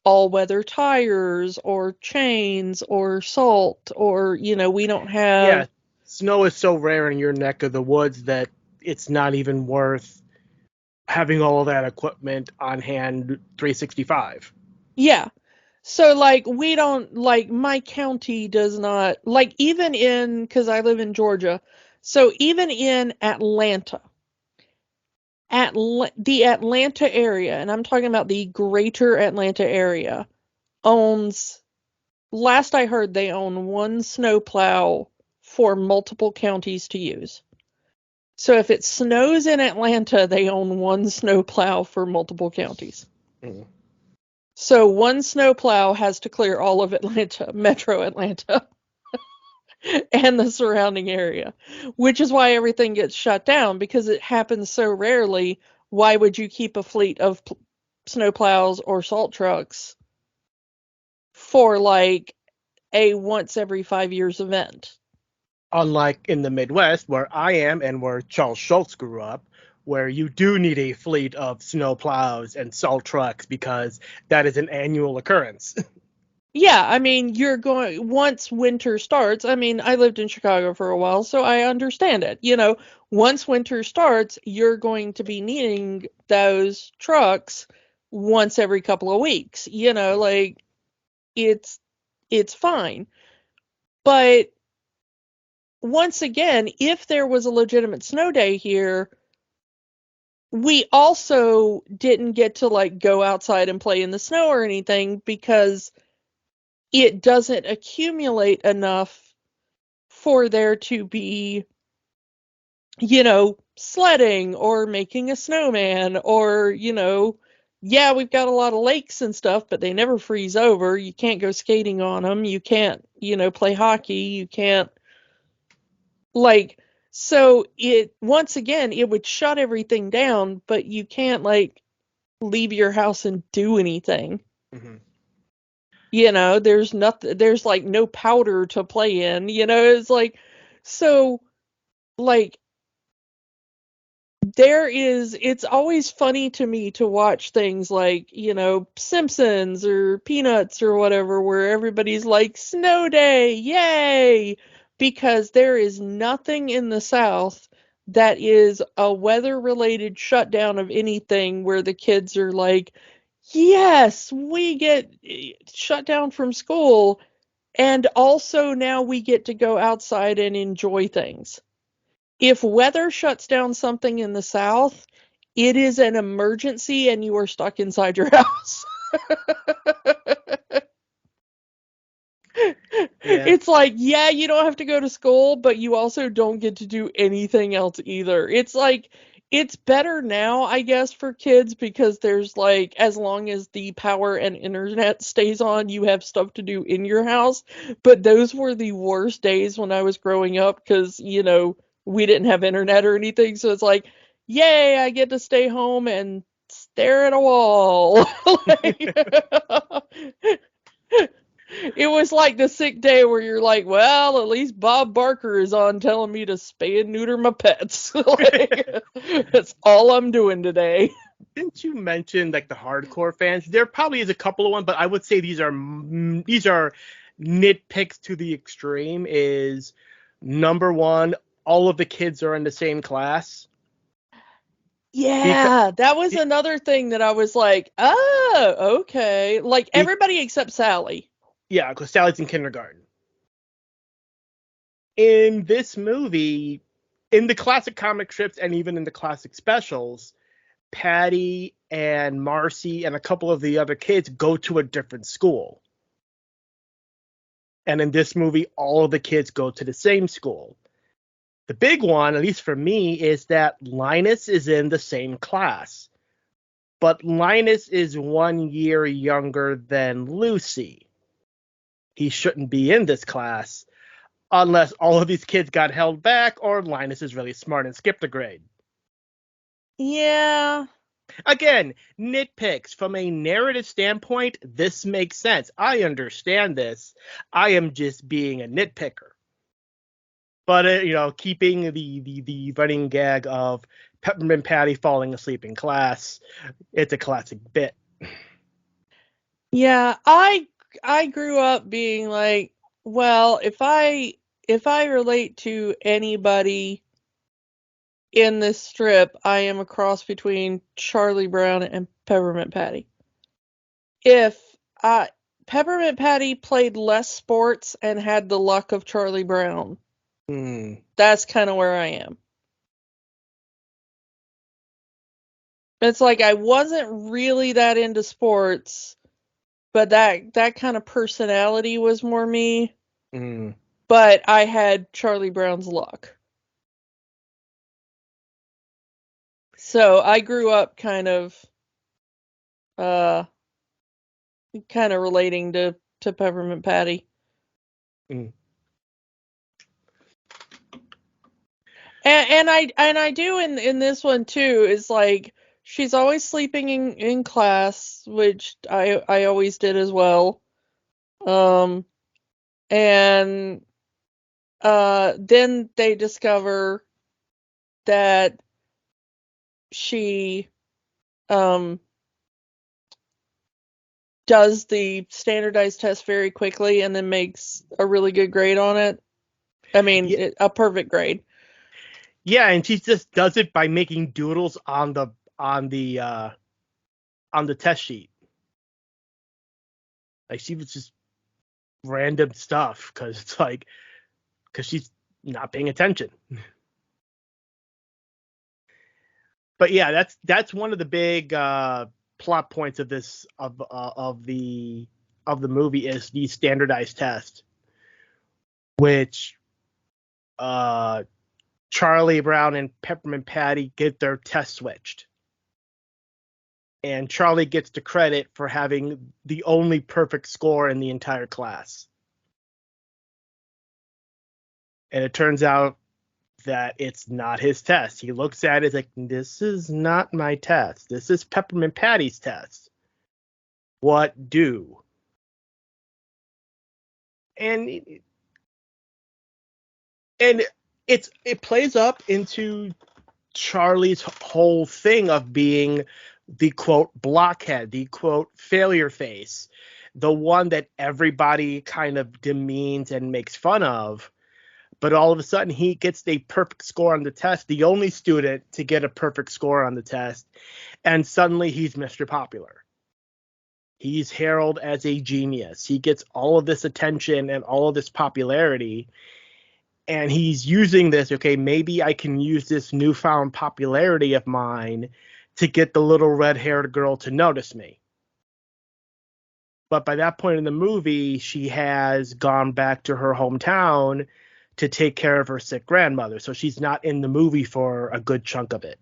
all-weather tires or chains or salt or, you know, we don't have... Yeah, snow is so rare in your neck of the woods that it's not even worth having all of that equipment on hand 365. Yeah. So, like, we don't, like, my county does not, like, even in, because I live in Georgia, so even in Atlanta, the Atlanta area, and I'm talking about the greater Atlanta area, owns, last I heard, they own one snowplow for multiple counties to use. So if it snows in Atlanta, they own one snowplow for multiple counties. Mm. So one snowplow has to clear all of Atlanta, Metro Atlanta, and the surrounding area, which is why everything gets shut down because it happens so rarely. Why would you keep a fleet of snowplows or salt trucks for like a once every 5 years event? Unlike in the Midwest, where I am and where Charles Schultz grew up, where you do need a fleet of snow plows and salt trucks because that is an annual occurrence. Yeah, I mean, you're going once winter starts. I mean, I lived in Chicago for a while, so I understand it. Once winter starts, you're going to be needing those trucks once every couple of weeks. Like it's it's fine. But once again, if there was a legitimate snow day here, we also didn't get to like go outside and play in the snow or anything because it doesn't accumulate enough for there to be, sledding or making a snowman or, yeah, we've got a lot of lakes and stuff, but they never freeze over. You can't go skating on them. You can't, play hockey. You can't, like, so once again, it would shut everything down, but you can't, like, leave your house and do anything. Mm-hmm. There's nothing, there's like no powder to play in, it's like, so, like, it's always funny to me to watch things like, Simpsons or Peanuts or whatever, where everybody's like, snow day, yay! Because there is nothing in the South that is a weather related shutdown of anything where the kids are like, yes, we get shut down from school, and also now we get to go outside and enjoy things. If weather shuts down something in the South, it is an emergency and you are stuck inside your house. Yeah. It's like, yeah, you don't have to go to school, but you also don't get to do anything else either. It's like, it's better now, I guess, for kids because there's like, as long as the power and internet stays on, you have stuff to do in your house. But those were the worst days when I was growing up because, we didn't have internet or anything. So it's like, yay, I get to stay home and stare at a wall. Like, it was like the sick day where you're like, well, at least Bob Barker is on telling me to spay and neuter my pets. Like, that's all I'm doing today. Didn't you mention like the hardcore fans? There probably is a couple of them, but I would say these are nitpicks to the extreme. Is number one, all of the kids are in the same class. Because, Yeah, that was another thing that I was like, oh, okay. Like everybody except Sally. yeah, because Sally's in kindergarten. In this movie, in the classic comic strips and even in the classic specials, Patty and Marcy and a couple of the other kids go to a different school. And in this movie, all of the kids go to the same school. The big one, at least for me, is that Linus is in the same class. But Linus is 1 year younger than Lucy. He shouldn't be in this class unless all of these kids got held back or Linus is really smart and skipped a grade. Yeah. Again, nitpicks. From a narrative standpoint, this makes sense. I understand this. I am just being a nitpicker. But keeping the running gag of Peppermint Patty falling asleep in class, it's a classic bit. Yeah, I grew up being like, well, if I relate to anybody in this strip, I am a cross between Charlie Brown and Peppermint Patty. If I Peppermint Patty played less sports and had the luck of Charlie Brown, Hmm. that's kind of where I am. It's like I wasn't really that into sports, but that kind of personality was more me. Hmm. But I had Charlie Brown's luck. So I grew up kind of kind of relating to Peppermint Patty. Mm. And I do in this one too, is like she's always sleeping in class, which I always did as well. And then they discover that she does the standardized test very quickly and then makes a really good grade on it. I mean, a perfect grade. Yeah, and she just does it by making doodles on the test sheet. Like, she was just random stuff because she's not paying attention. But yeah, that's one of the big plot points of this of the movie is the standardized test, which Charlie Brown and Peppermint Patty get their test switched. And Charlie gets the credit for having the only perfect score in the entire class. And it turns out that it's not his test. He looks at it like, this is not my test. This is Peppermint Patty's test. What do? And it plays up into Charlie's whole thing of being the quote blockhead, the quote failure face, the one that everybody kind of demeans and makes fun of. But all of a sudden he gets a perfect score on the test, the only student to get a perfect score on the test, and suddenly he's Mr. Popular. He's heralded as a genius. He gets all of this attention and all of this popularity. And he's using this, okay, maybe I can use this newfound popularity of mine to get the little red-haired girl to notice me. But by that point in the movie, she has gone back to her hometown to take care of her sick grandmother. So she's not in the movie for a good chunk of it.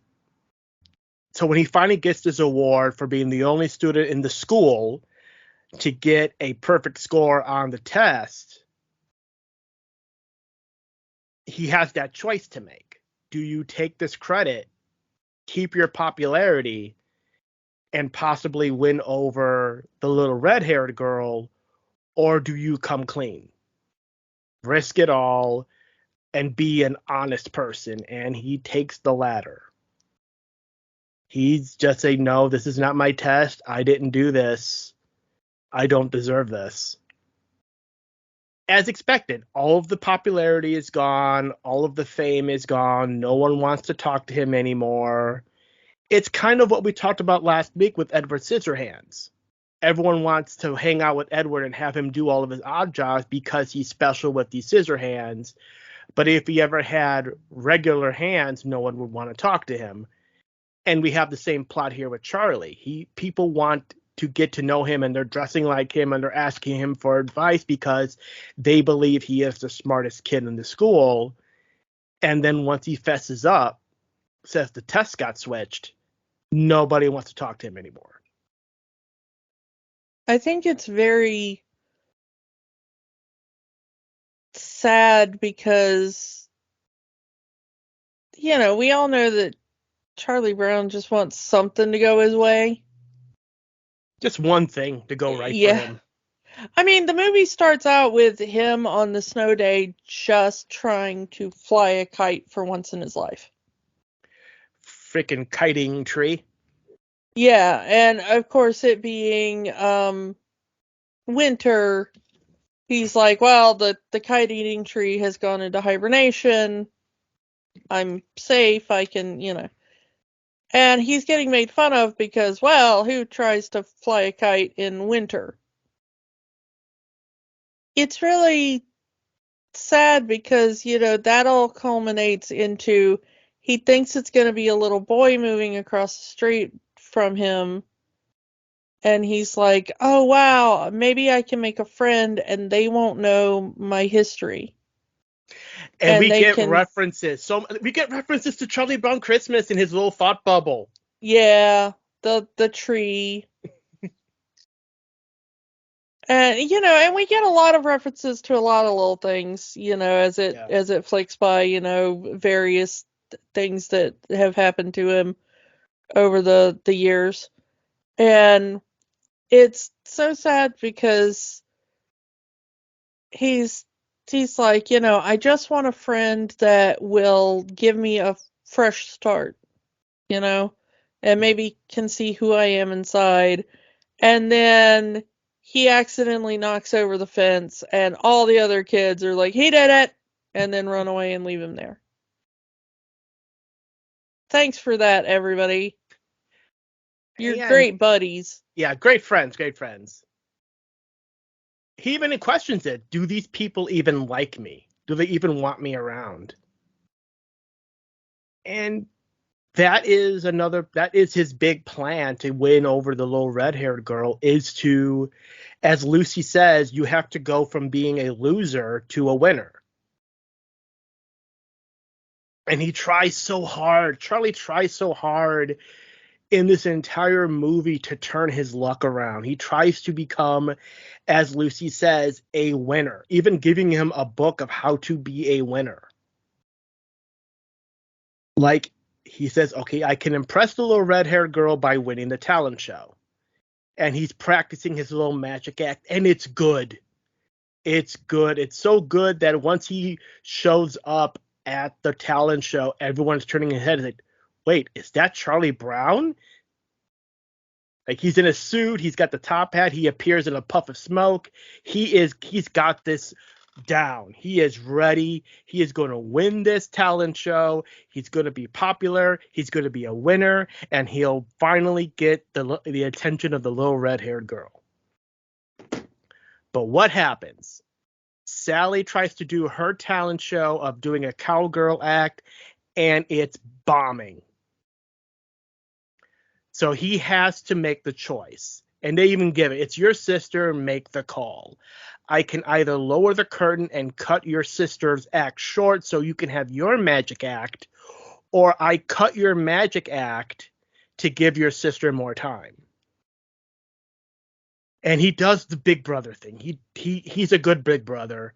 So when he finally gets this award for being the only student in the school to get a perfect score on the test, he has that choice to make. Do you take this credit, keep your popularity, and possibly win over the little red-haired girl, or do you come clean? Risk it all and be an honest person. And he takes the latter. He's just saying, no, this is not my test. I didn't do this. I don't deserve this. As expected, all of the popularity is gone. All of the fame is gone. No one wants to talk to him anymore. It's kind of what we talked about last week with Edward Scissorhands. Everyone wants to hang out with Edward and have him do all of his odd jobs because he's special with these scissor hands. But if he ever had regular hands, no one would want to talk to him. And we have the same plot here with Charlie. People want to get to know him, and they're dressing like him, and they're asking him for advice because they believe he is the smartest kid in the school. And then once he fesses up, says the test got switched, nobody wants to talk to him anymore. I think it's very sad because, you know, we all know that Charlie Brown just wants something to go his way. Just one thing to go right for him. I mean, the movie starts out with him on the snow day just trying to fly a kite for once in his life. Freaking kiting tree. Yeah, and of course it being winter, he's like, well, the kite eating tree has gone into hibernation. I'm safe, I can, you know. And he's getting made fun of because, well, who tries to fly a kite in winter? It's really sad because, you know, that all culminates into he thinks it's going to be a little boy moving across the street from him. And he's like, oh, wow, maybe I can make a friend and they won't know my history. And we get references. So we get references to Charlie Brown Christmas in his little thought bubble. Yeah, the tree. And and we get a lot of references to a lot of little things, as it flicks by, various things that have happened to him over the years. And it's so sad because he's like, I just want a friend that will give me a fresh start, and maybe can see who I am inside. And then he accidentally knocks over the fence, and all the other kids are like, he did it, and then run away and leave him there. Thanks for that, everybody. You're great buddies. Yeah, great friends. He even questions it. Do these people even like me? Do they even want me around? And that is his big plan to win over the little red-haired girl, is to, as Lucy says, you have to go from being a loser to a winner. And he tries so hard. Charlie tries so hard in this entire movie to turn his luck around. He tries to become, as Lucy says, a winner, even giving him a book of how to be a winner. Like, he says, okay, I can impress the little red-haired girl by winning the talent show. And he's practicing his little magic act, and it's good. It's good. It's so good that once he shows up at the talent show, everyone's turning their head and like, wait, is that Charlie Brown? Like, he's in a suit, he's got the top hat, he appears in a puff of smoke. He's got this down. He is ready. He is going to win this talent show. He's going to be popular. He's going to be a winner, and he'll finally get the attention of the little red-haired girl. But what happens? Sally tries to do her talent show of doing a cowgirl act, and it's bombing. So he has to make the choice. And they even give it. It's your sister, make the call. I can either lower the curtain and cut your sister's act short so you can have your magic act, or I cut your magic act to give your sister more time. And he does the big brother thing. He's a good big brother.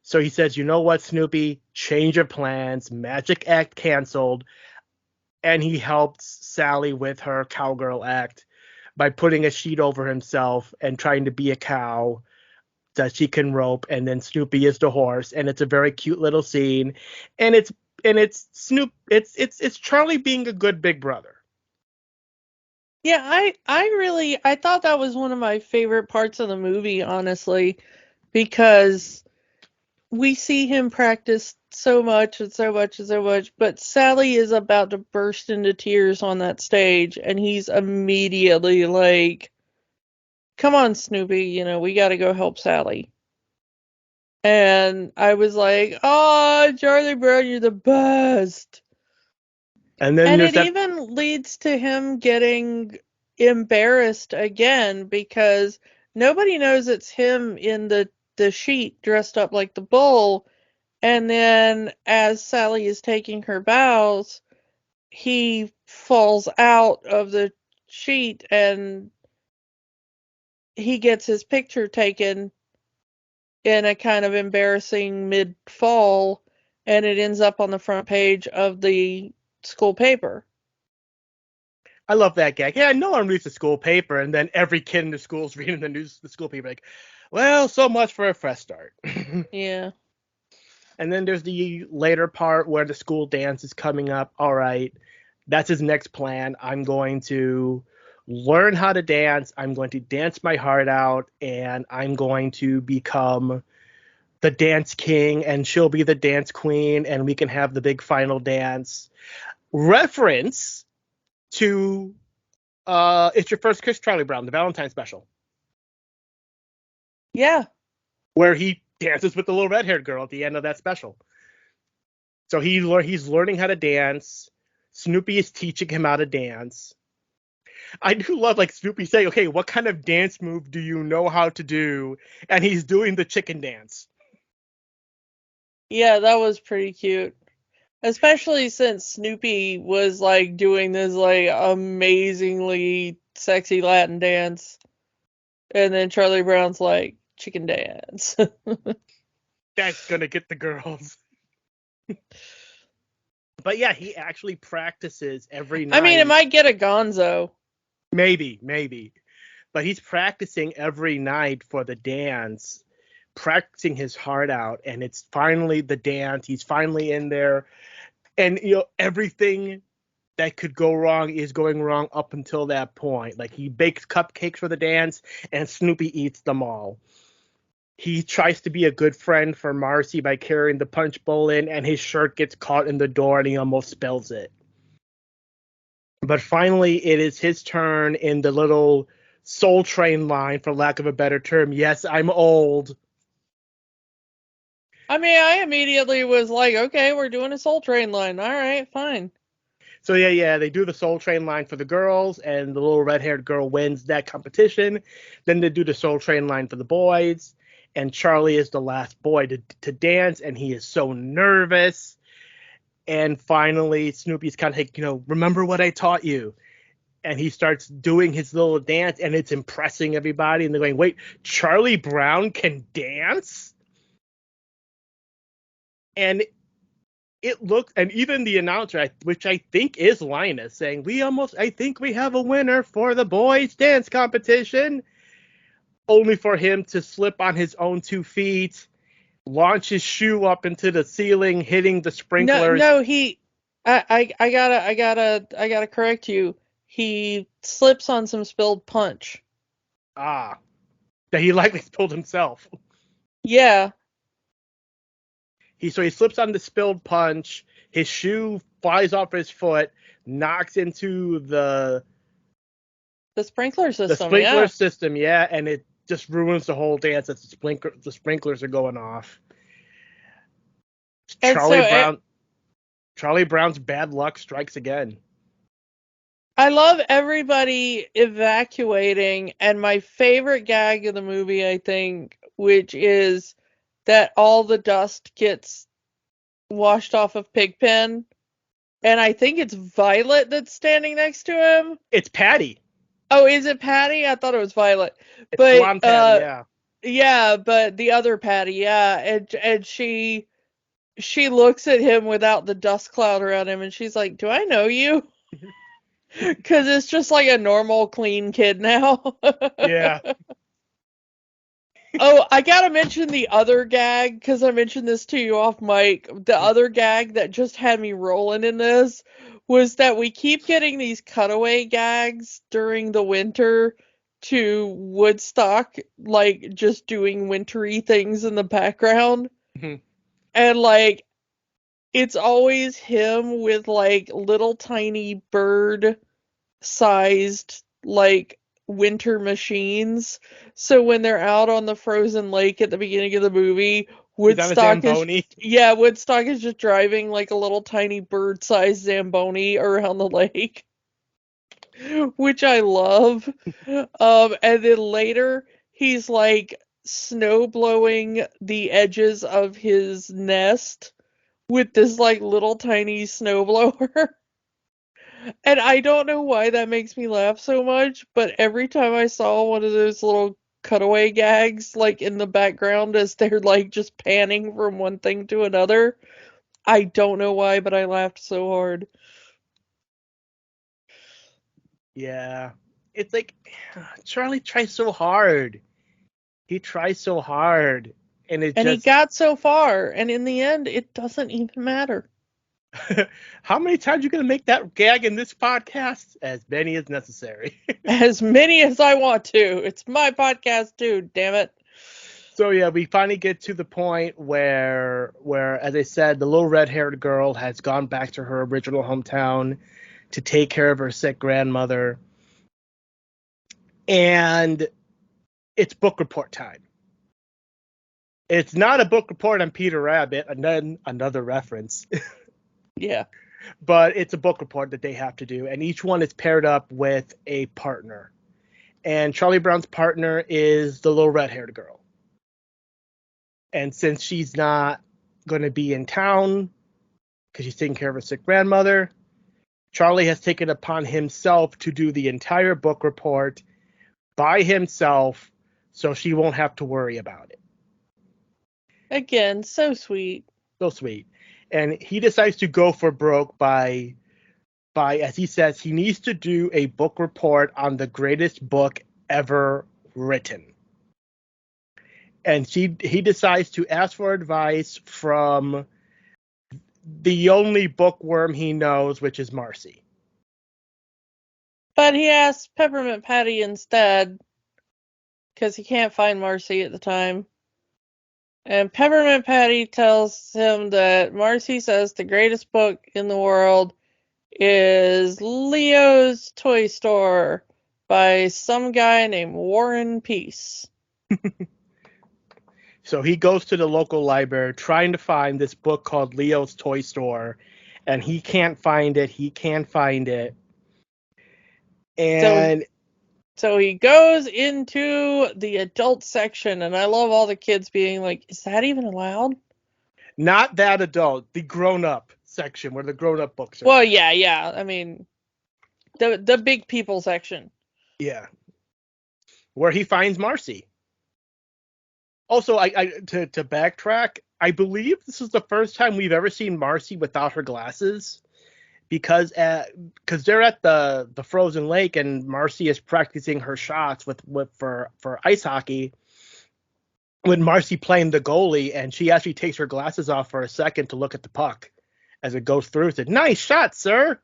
So he says, you know what, Snoopy, change your plans, magic act canceled. And he helps Sally with her cowgirl act by putting a sheet over himself and trying to be a cow that she can rope, and then Snoopy is the horse, and it's a very cute little scene. And it's Charlie being a good big brother. Yeah, I thought that was one of my favorite parts of the movie, honestly, because we see him practice so much and so much and so much, but Sally is about to burst into tears on that stage, and he's immediately like, come on, Snoopy, we got to go help Sally. And I was like, oh, Charlie Brown, you're the best. And then it even leads to him getting embarrassed again, because nobody knows it's him in the sheet dressed up like the bull. And then as Sally is taking her bows, he falls out of the sheet and he gets his picture taken in a kind of embarrassing mid-fall, and it ends up on the front page of the school paper. I love that gag. Yeah, no one reads the school paper, and then every kid in the school is reading the school paper like, well, so much for a fresh start. Yeah. And then there's the later part where the school dance is coming up. All right, that's his next plan. I'm going to learn how to dance. I'm going to dance my heart out, and I'm going to become the dance king, and she'll be the dance queen, and we can have the big final dance. Reference to It's Your First Kiss, Charlie Brown, the Valentine special. Yeah. Where he dances with the little red-haired girl at the end of that special. So he's learning how to dance. Snoopy is teaching him how to dance. I do love, like, Snoopy saying, okay, what kind of dance move do you know how to do? And he's doing the chicken dance. Yeah, that was pretty cute. Especially since Snoopy was, like, doing this, like, amazingly sexy Latin dance. And then Charlie Brown's like, chicken dance. That's gonna get the girls. But yeah, he actually practices every I mean, it night. might get a gonzo. Maybe. But he's practicing every night for the dance, practicing his heart out, and it's finally the dance. He's finally in there, and everything that could go wrong is going wrong up until that point. Like, he bakes cupcakes for the dance, and Snoopy eats them all. He tries to be a good friend for Marcy by carrying the punch bowl in, and his shirt gets caught in the door, and he almost spills it. But finally, it is his turn in the little Soul Train line, for lack of a better term. Yes, I'm old. I mean, I immediately was like, okay, we're doing a Soul Train line. All right, fine. So yeah, they do the Soul Train line for the girls, and the little red-haired girl wins that competition. Then they do the Soul Train line for the boys, and Charlie is the last boy to dance, and he is so nervous. And finally, Snoopy's kind of like, remember what I taught you. And he starts doing his little dance, and it's impressing everybody. And they're going, wait, Charlie Brown can dance? And it looks, and even the announcer, which I think is Linus, saying, I think we have a winner for the boys' dance competition. Only for him to slip on his own 2 feet, launch his shoe up into the ceiling, hitting the sprinklers. No, I gotta correct you. He slips on some spilled punch. That he likely spilled himself. Yeah. He slips on the spilled punch. His shoe flies off his foot, knocks into the sprinkler system. The sprinkler system, yeah, and it just ruins the whole dance as the sprinklers are going off. Charlie Brown's bad luck strikes again. I love everybody evacuating, and my favorite gag of the movie, I think, which is that all the dust gets washed off of Pigpen, and I think it's Violet that's standing next to him. It's Patty. Oh, is it Patty? I thought it was Violet. It's blonde Patty, yeah. Yeah, but the other Patty, yeah, and she looks at him without the dust cloud around him, and she's like, "Do I know you?" Because it's just like a normal, clean kid now. Yeah. Oh, I gotta mention the other gag, because I mentioned this to you off mic. The other gag that just had me rolling in this was that we keep getting these cutaway gags during the winter to Woodstock, like just doing wintry things in the background. Mm-hmm. And like, it's always him with like little tiny bird sized like winter machines. So when they're out on the frozen lake at the beginning of the movie, Woodstock is just driving like a little tiny bird sized Zamboni around the lake. Which I love. And then later he's like snow blowing the edges of his nest with this like little tiny snowblower. And I don't know why that makes me laugh so much, but every time I saw one of those little cutaway gags like in the background as they're like just panning from one thing to another, I don't know why, but I laughed so hard. Yeah. It's like Charlie tries so hard. He tries so hard. And he got so far, and in the end, it doesn't even matter. How many times are you going to make that gag in this podcast? As many as necessary. As many as I want to. It's my podcast too, damn it. So yeah, we finally get to the point where, as I said, the little red-haired girl has gone back to her original hometown to take care of her sick grandmother. And it's book report time. It's not a book report on Peter Rabbit, another reference. Yeah. But it's a book report that they have to do, and each one is paired up with a partner. And Charlie Brown's partner is the little red-haired girl. And since she's not going to be in town because she's taking care of her sick grandmother, Charlie has taken upon himself to do the entire book report by himself so she won't have to worry about it. Again, so sweet. So sweet. And he decides to go for broke by, as he says, he needs to do a book report on the greatest book ever written. And he decides to ask for advice from the only bookworm he knows, which is Marcy. But he asks Peppermint Patty instead, because he can't find Marcy at the time. And Peppermint Patty tells him that Marcy says the greatest book in the world is Leo's Toy Store by some guy named Warren Peace. So he goes to the local library trying to find this book called Leo's Toy Store, and he can't find it. And so he goes into the adult section, and I love all the kids being like, is that even allowed? not that adult, the grown-up section where the grown-up books are. Well, yeah. I mean, the big people section. Yeah. Where he finds Marcy. Also, to backtrack, I believe this is the first time we've ever seen Marcy without her glasses, because they're at the frozen lake and Marcy is practicing her shots for ice hockey. When Marcy playing the goalie, and she actually takes her glasses off for a second to look at the puck as it goes through. Said, "Nice shot, sir."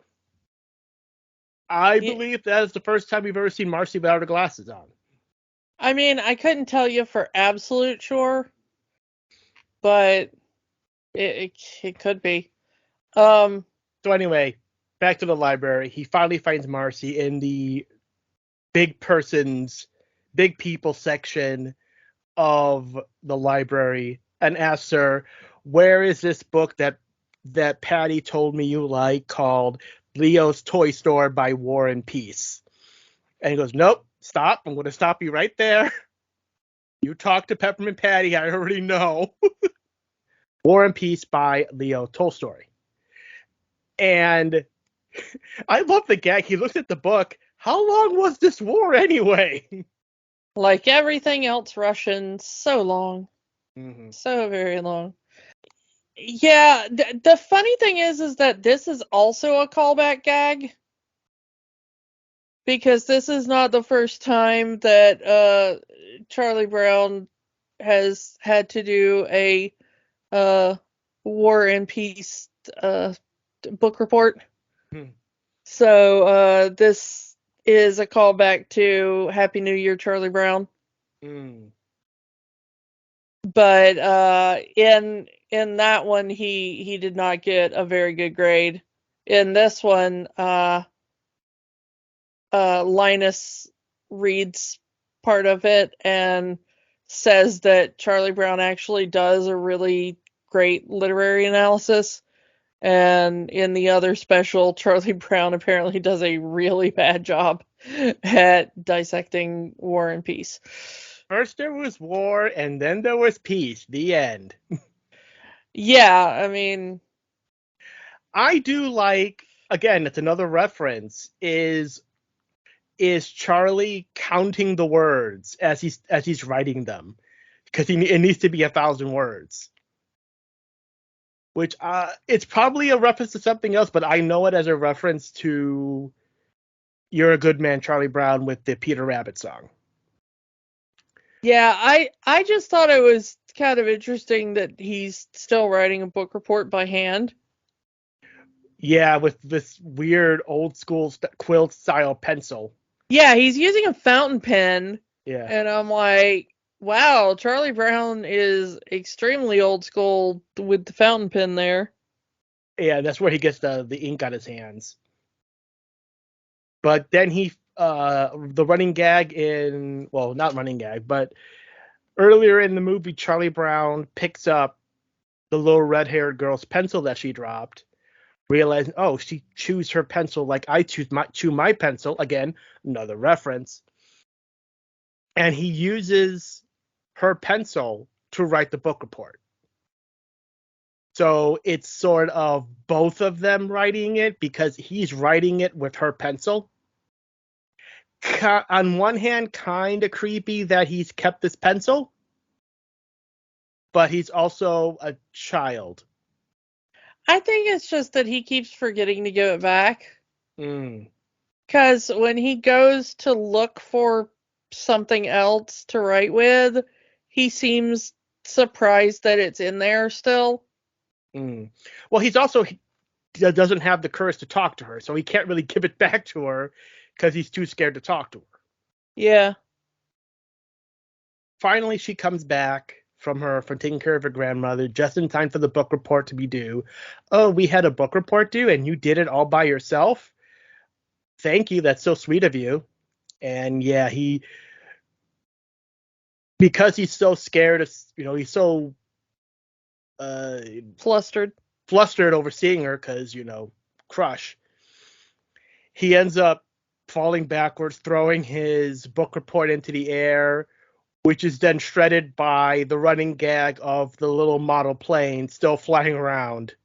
I believe that is the first time we've ever seen Marcy without her glasses on. I mean, I couldn't tell you for absolute sure, but it could be. So anyway, back to the library. He finally finds Marcy in the big people section of the library and asks her, "Where is this book that Patty told me you like called Leo's Toy Store by Warren Peace?" And he goes, "Nope, stop. I'm going to stop you right there. You talk to Peppermint Patty. I already know." War and Peace by Leo Tolstoy. And I love the gag. He looks at the book. How long was this war anyway? Like everything else Russian, so long. Mm-hmm. So very long. Yeah, the funny thing is that this is also a callback gag. Because this is not the first time that Charlie Brown has had to do a War and Peace book report. So this is a callback to Happy New Year, Charlie Brown. But in that one, he did not get a very good grade. In this one, Linus reads part of it and says that Charlie Brown actually does a really great literary analysis. And in the other special, Charlie Brown apparently does a really bad job at dissecting War and Peace. First there was war, and then there was peace. The end. Yeah, I mean, I do like, again, it's another reference, is Charlie counting the words as he's writing them, because it needs to be 1,000 words. Which it's probably a reference to something else, but I know it as a reference to "You're a Good Man, Charlie Brown" with the Peter Rabbit song. Yeah, I just thought it was kind of interesting that he's still writing a book report by hand. Yeah, with this weird old school quill style pencil. Yeah, he's using a fountain pen. Yeah. And I'm like, wow, Charlie Brown is extremely old school with the fountain pen there. Yeah, that's where he gets the ink on his hands. But then the running gag not running gag, but earlier in the movie, Charlie Brown picks up the little red-haired girl's pencil that she dropped, realizing, oh, she chews her pencil like I chew my pencil. Again, another reference. And he uses her pencil to write the book report. So it's sort of both of them writing it, because he's writing it with her pencil. on one hand, kind of creepy that he's kept this pencil, but he's also a child. I think it's just that he keeps forgetting to give it back. Mm. Because when he goes to look for something else to write with, he seems surprised that it's in there still. Mm. Well, he doesn't have the courage to talk to her, so he can't really give it back to her because he's too scared to talk to her. Yeah. Finally, she comes back from taking care of her grandmother just in time for the book report to be due. Oh, we had a book report due and you did it all by yourself? Thank you. That's so sweet of you. And yeah, because he's so scared of, he's so uh, Flustered. flustered over seeing her because, crush. He ends up falling backwards, throwing his book report into the air, which is then shredded by the running gag of the little model plane still flying around.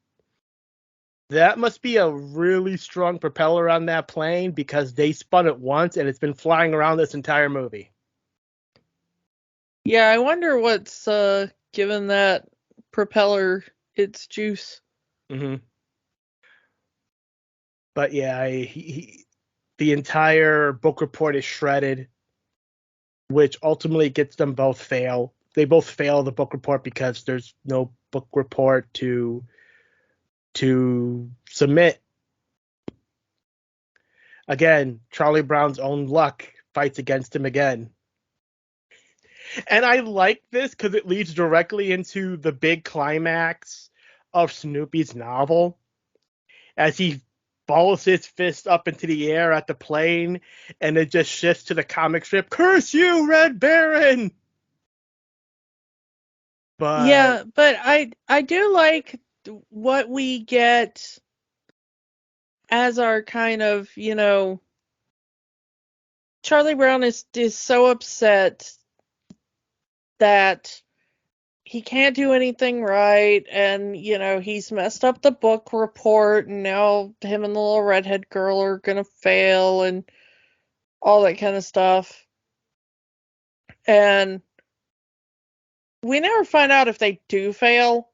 That must be a really strong propeller on that plane because they spun it once and it's been flying around this entire movie. Yeah, I wonder what's given that propeller its juice. Mm-hmm. But yeah, the entire book report is shredded, which ultimately gets them both fail. They both fail the book report because there's no book report to submit. Again, Charlie Brown's own luck fights against him again. And I like this because it leads directly into the big climax of Snoopy's novel as he balls his fist up into the air at the plane and it just shifts to the comic strip, "Curse you, Red Baron!" But Yeah, but I do like what we get as our kind of, Charlie Brown is so upset that he can't do anything right, and he's messed up the book report, and now him and the little redhead girl are gonna fail and all that kind of stuff. And we never find out if they do fail.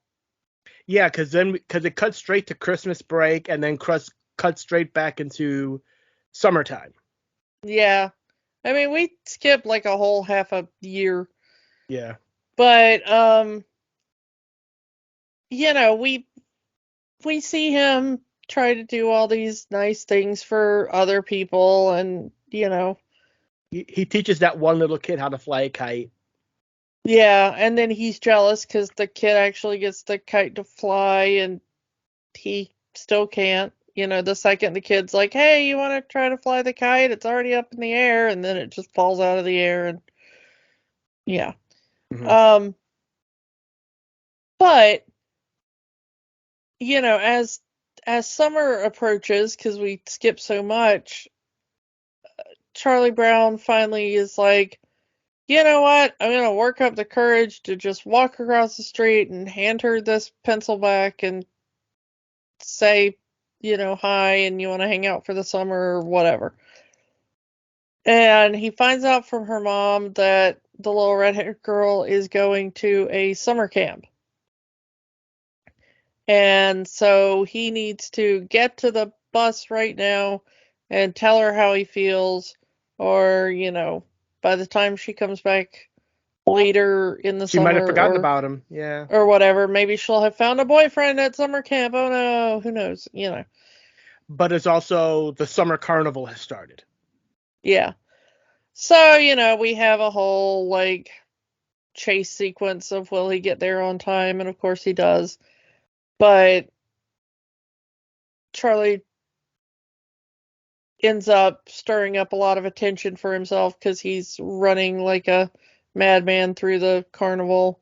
yeah, because it cuts straight to Christmas break and then cuts straight back into summertime. Yeah. I mean, we skipped like a whole half a year. Yeah. But we see him try to do all these nice things for other people, and He teaches that one little kid how to fly a kite. yeah, and then he's jealous because the kid actually gets the kite to fly and he still can't. The second the kid's like, "Hey, you want to try to fly the kite? It's already up in the air," and then it just falls out of the air, and yeah. Mm-hmm. But as summer approaches, because we skip so much, Charlie Brown finally is like, "You know what? I'm gonna work up the courage to just walk across the street and hand her this pencil back and say, hi, and you want to hang out for the summer or whatever." And he finds out from her mom that the little redheaded girl is going to a summer camp. And so he needs to get to the bus right now and tell her how he feels, or, by the time she comes back later in the She might have summer forgotten about him. Yeah. or whatever, maybe she'll have found a boyfriend at summer camp. Oh no, who knows. But it's also the summer carnival has started. Yeah. So, we have a whole like chase sequence of will he get there on time, and of course he does. But Charlie ends up stirring up a lot of attention for himself because he's running like a madman through the carnival.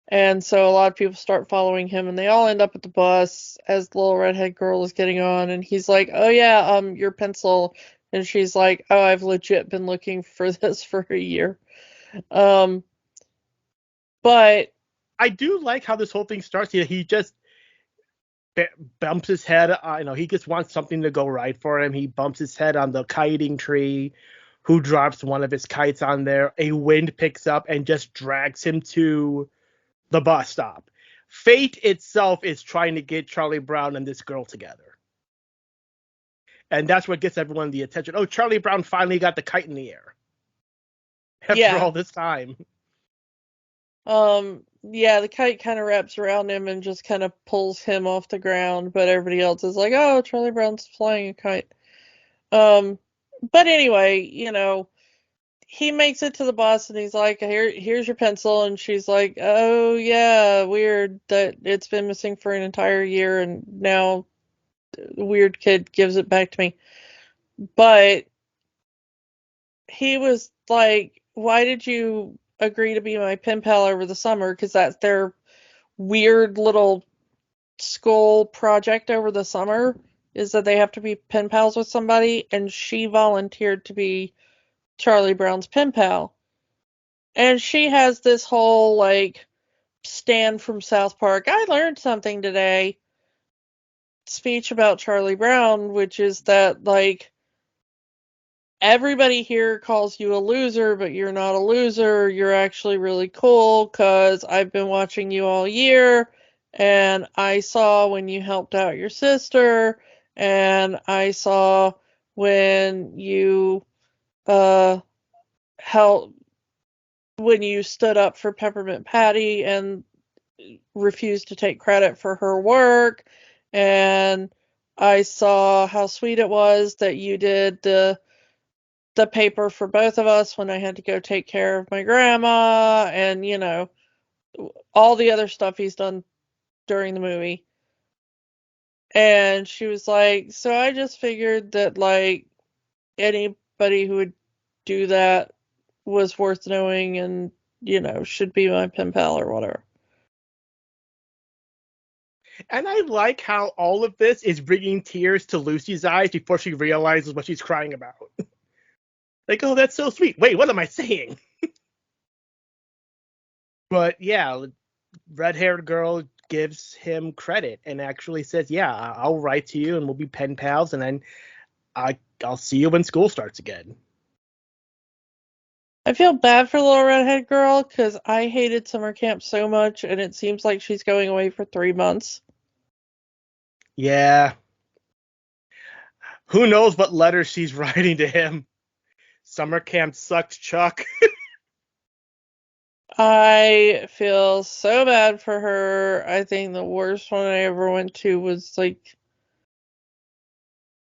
And so a lot of people start following him, and they all end up at the bus as the little redhead girl is getting on, and he's like, "Oh yeah, your pencil." And she's like, "Oh, I've legit been looking for this for a year." Um, but I do like how this whole thing starts. He just bumps his head. He just wants something to go right for him. He bumps his head on the kiting tree, who drops one of his kites on there. A wind picks up and just drags him to the bus stop. Fate itself is trying to get Charlie Brown and this girl together. And that's what gets everyone the attention. Oh, Charlie Brown finally got the kite in the air. After all this time. Yeah, the kite kind of wraps around him and just kind of pulls him off the ground, but everybody else is like, oh, Charlie Brown's flying a kite. But anyway, he makes it to the bus and he's like, here's your pencil. And she's like, oh, yeah, weird that it's been missing for an entire year and now the weird kid gives it back to me. But he was like, why did you agree to be my pen pal over the summer? Because that's their weird little school project over the summer, is that they have to be pen pals with somebody, and she volunteered to be Charlie Brown's pen pal. And she has this whole, like, Stan from South Park, I learned something today speech about Charlie Brown, which is that, like, everybody here calls you a loser, but you're not a loser. You're actually really cool because I've been watching you all year, and I saw when you helped out your sister, and I saw when you when you stood up for Peppermint Patty and refused to take credit for her work, and I saw how sweet it was that you did the paper for both of us when I had to go take care of my grandma, and all the other stuff he's done during the movie. And she was like, so I just figured that, like, anybody who would do that was worth knowing and should be my pen pal or whatever. And I like how all of this is bringing tears to Lucy's eyes before she realizes what she's crying about. Like, oh, that's so sweet. Wait, what am I saying? But yeah, red-haired girl gives him credit and actually says, yeah, I'll write to you and we'll be pen pals, and then I'll see you when school starts again. I feel bad for the little redhead girl because I hated summer camp so much, and it seems like she's going away for 3 months. Yeah. Who knows what letters she's writing to him? Summer camp sucked, Chuck. I feel so bad for her. I think the worst one I ever went to was like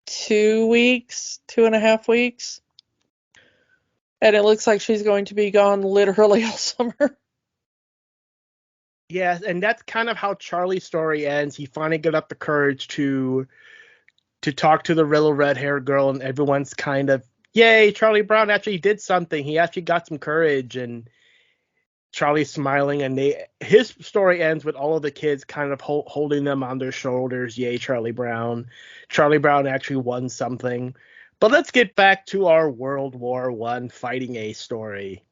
2.5 weeks. And it looks like she's going to be gone literally all summer. Yes, and that's kind of how Charlie's story ends. He finally got up the courage to talk to the little red-haired girl, and everyone's kind of, yay, Charlie Brown actually did something. He actually got some courage, and Charlie's smiling, and his story ends with all of the kids kind of holding them on their shoulders. Yay, Charlie Brown. Charlie Brown actually won something. But let's get back to our World War I fighting a story.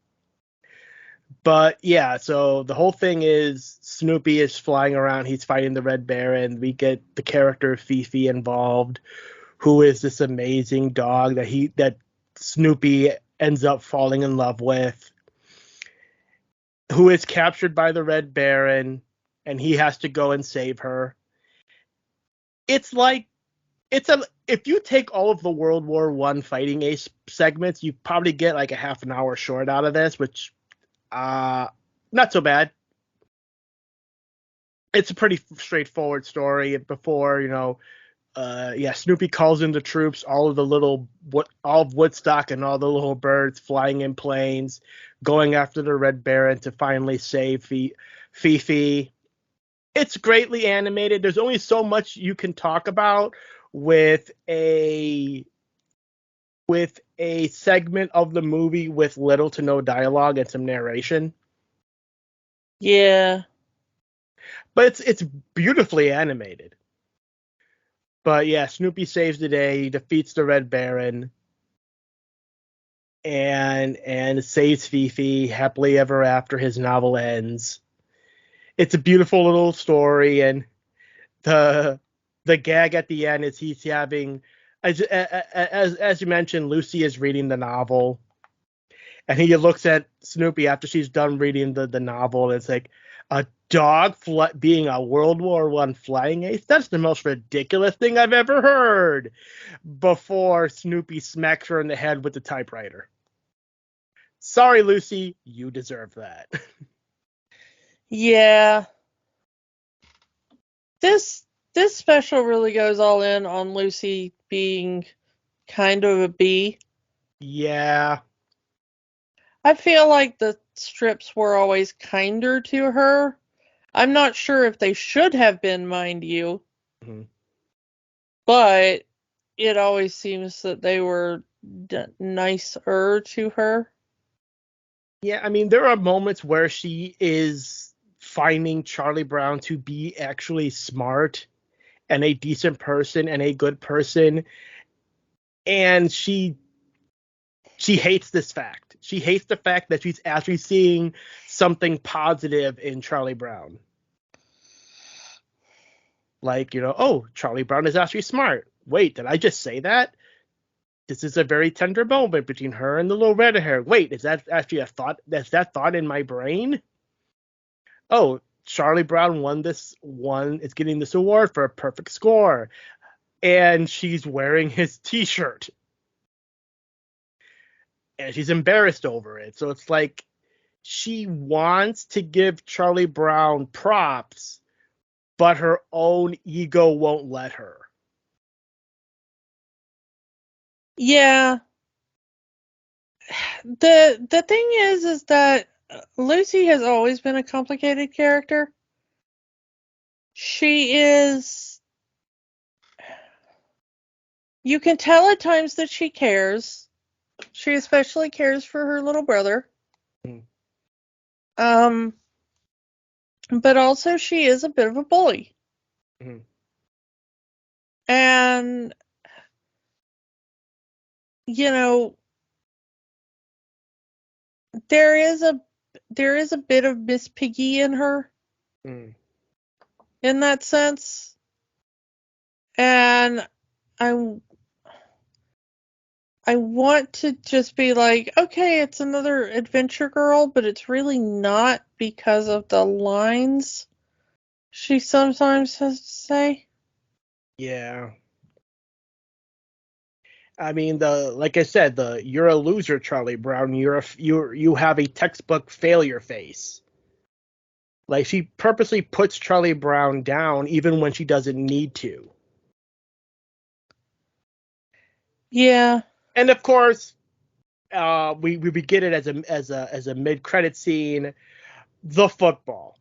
But yeah, so the whole thing is Snoopy is flying around. He's fighting the Red Baron. We get the character of Fifi involved, who is this amazing dog that Snoopy ends up falling in love with, who is captured by the Red Baron, and he has to go and save her. It's like if you take all of the World War I fighting ace segments, you probably get like a half an hour short out of this, which not so bad. It's a pretty straightforward story. Before Snoopy calls in the troops, all of Woodstock and all the little birds flying in planes, going after the Red Baron to finally save Fifi. It's greatly animated. There's only so much you can talk about with a segment of the movie with little to no dialogue and some narration. Yeah. But it's beautifully animated. But yeah, Snoopy saves the day, he defeats the Red Baron, and saves Fifi. Happily ever after, his novel ends. It's a beautiful little story, and the gag at the end is he's having as you mentioned, Lucy is reading the novel, and he looks at Snoopy after she's done reading the novel, and it's like, a dog being a World War I flying ace? That's the most ridiculous thing I've ever heard. Before Snoopy smacks her in the head with the typewriter. Sorry, Lucy, you deserve that. Yeah. This special really goes all in on Lucy being kind of a bee. Yeah. I feel like the strips were always kinder to her. I'm not sure if they should have been, mind you. Mm-hmm. But it always seems that they were nicer to her. Yeah, I mean, there are moments where she is finding Charlie Brown to be actually smart and a decent person and a good person, and she hates this fact. She hates the fact that she's actually seeing something positive in Charlie Brown. Like, oh, Charlie Brown is actually smart. Wait, did I just say that? This is a very tender moment between her and the little red hair. Wait, is that actually a thought? Is that thought in my brain? Oh, Charlie Brown is getting this award for a perfect score. And she's wearing his t-shirt. And she's embarrassed over it. So it's like she wants to give Charlie Brown props, but her own ego won't let her. Yeah. The thing is that Lucy has always been a complicated character. She is. You can tell at times that she cares. She especially cares for her little brother. Mm-hmm. But also she is a bit of a bully. Mm-hmm. And there is a bit of Miss Piggy in her. Mm. In that sense. And I want to just be like, okay, it's another adventure girl, but it's really not because of the lines she sometimes has to say. Yeah. I mean, like I said, you're a loser, Charlie Brown. You have a textbook failure face. Like, she purposely puts Charlie Brown down even when she doesn't need to. Yeah. And of course, we get it as a mid credit scene, the football,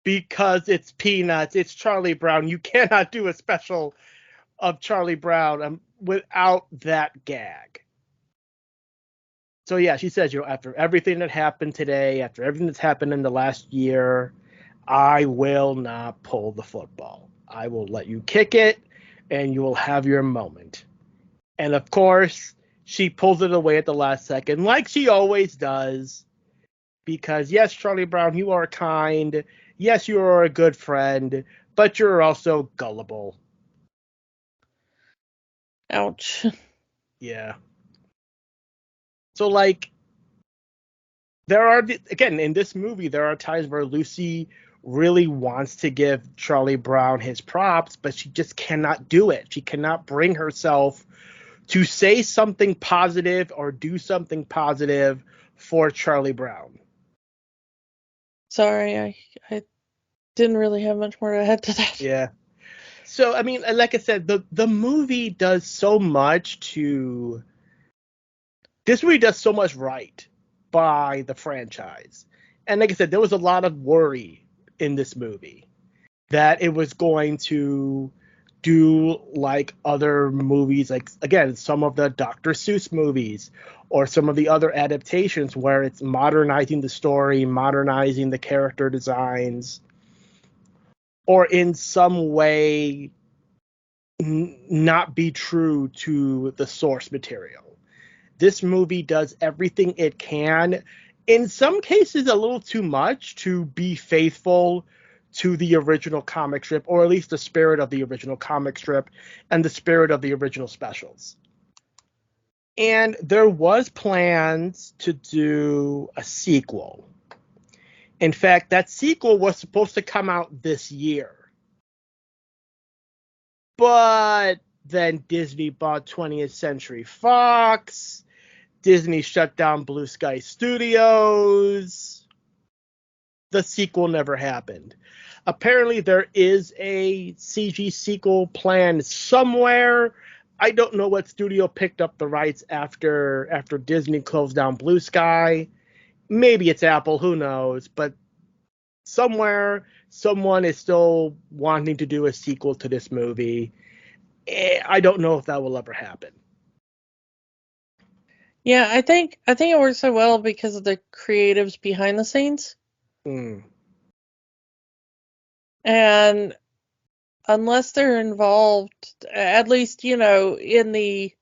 because it's Peanuts, it's Charlie Brown. You cannot do a special of Charlie Brown without that gag. So yeah, she says, after everything that happened today, after everything that's happened in the last year, I will not pull the football. I will let you kick it, and you will have your moment. And of course, she pulls it away at the last second, like she always does. Because yes, Charlie Brown, you are kind. Yes, you are a good friend, but you're also gullible. Ouch. Yeah. So like, there are, again, in this movie, there are times where Lucy really wants to give Charlie Brown his props, but she just cannot do it. She cannot bring herself to say something positive or do something positive for Charlie Brown. Sorry, I didn't really have much more to add to that. Yeah. So, I mean, like I said, the movie does so much to... This movie does so much right by the franchise. And like I said, there was a lot of worry in this movie that it was going to do like other movies, like, again, some of the Dr. Seuss movies or some of the other adaptations where it's modernizing the story, modernizing the character designs, or in some way not be true to the source material. This movie does everything it can, in some cases a little too much, to be faithful to the original comic strip, or at least the spirit of the original comic strip and the spirit of the original specials. And there was plans to do a sequel. In fact, that sequel was supposed to come out this year. But then Disney bought 20th Century Fox. Disney shut down Blue Sky Studios. The sequel never happened. Apparently, there is a CG sequel planned somewhere. I don't know what studio picked up the rights after Disney closed down Blue Sky. Maybe it's Apple, who knows? But somewhere, someone is still wanting to do a sequel to this movie. I don't know if that will ever happen. Yeah, I think it works so well because of the creatives behind the scenes. And unless they're involved, at least, in the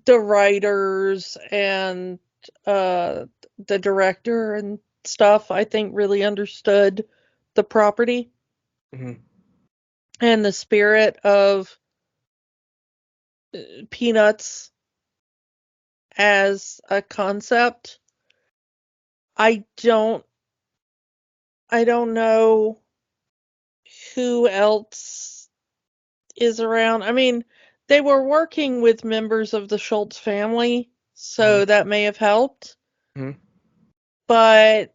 writers and the director and stuff, I think really understood the property and the spirit of Peanuts as a concept. I don't know who else is around. I mean, they were working with members of the Schultz family, so that may have helped. But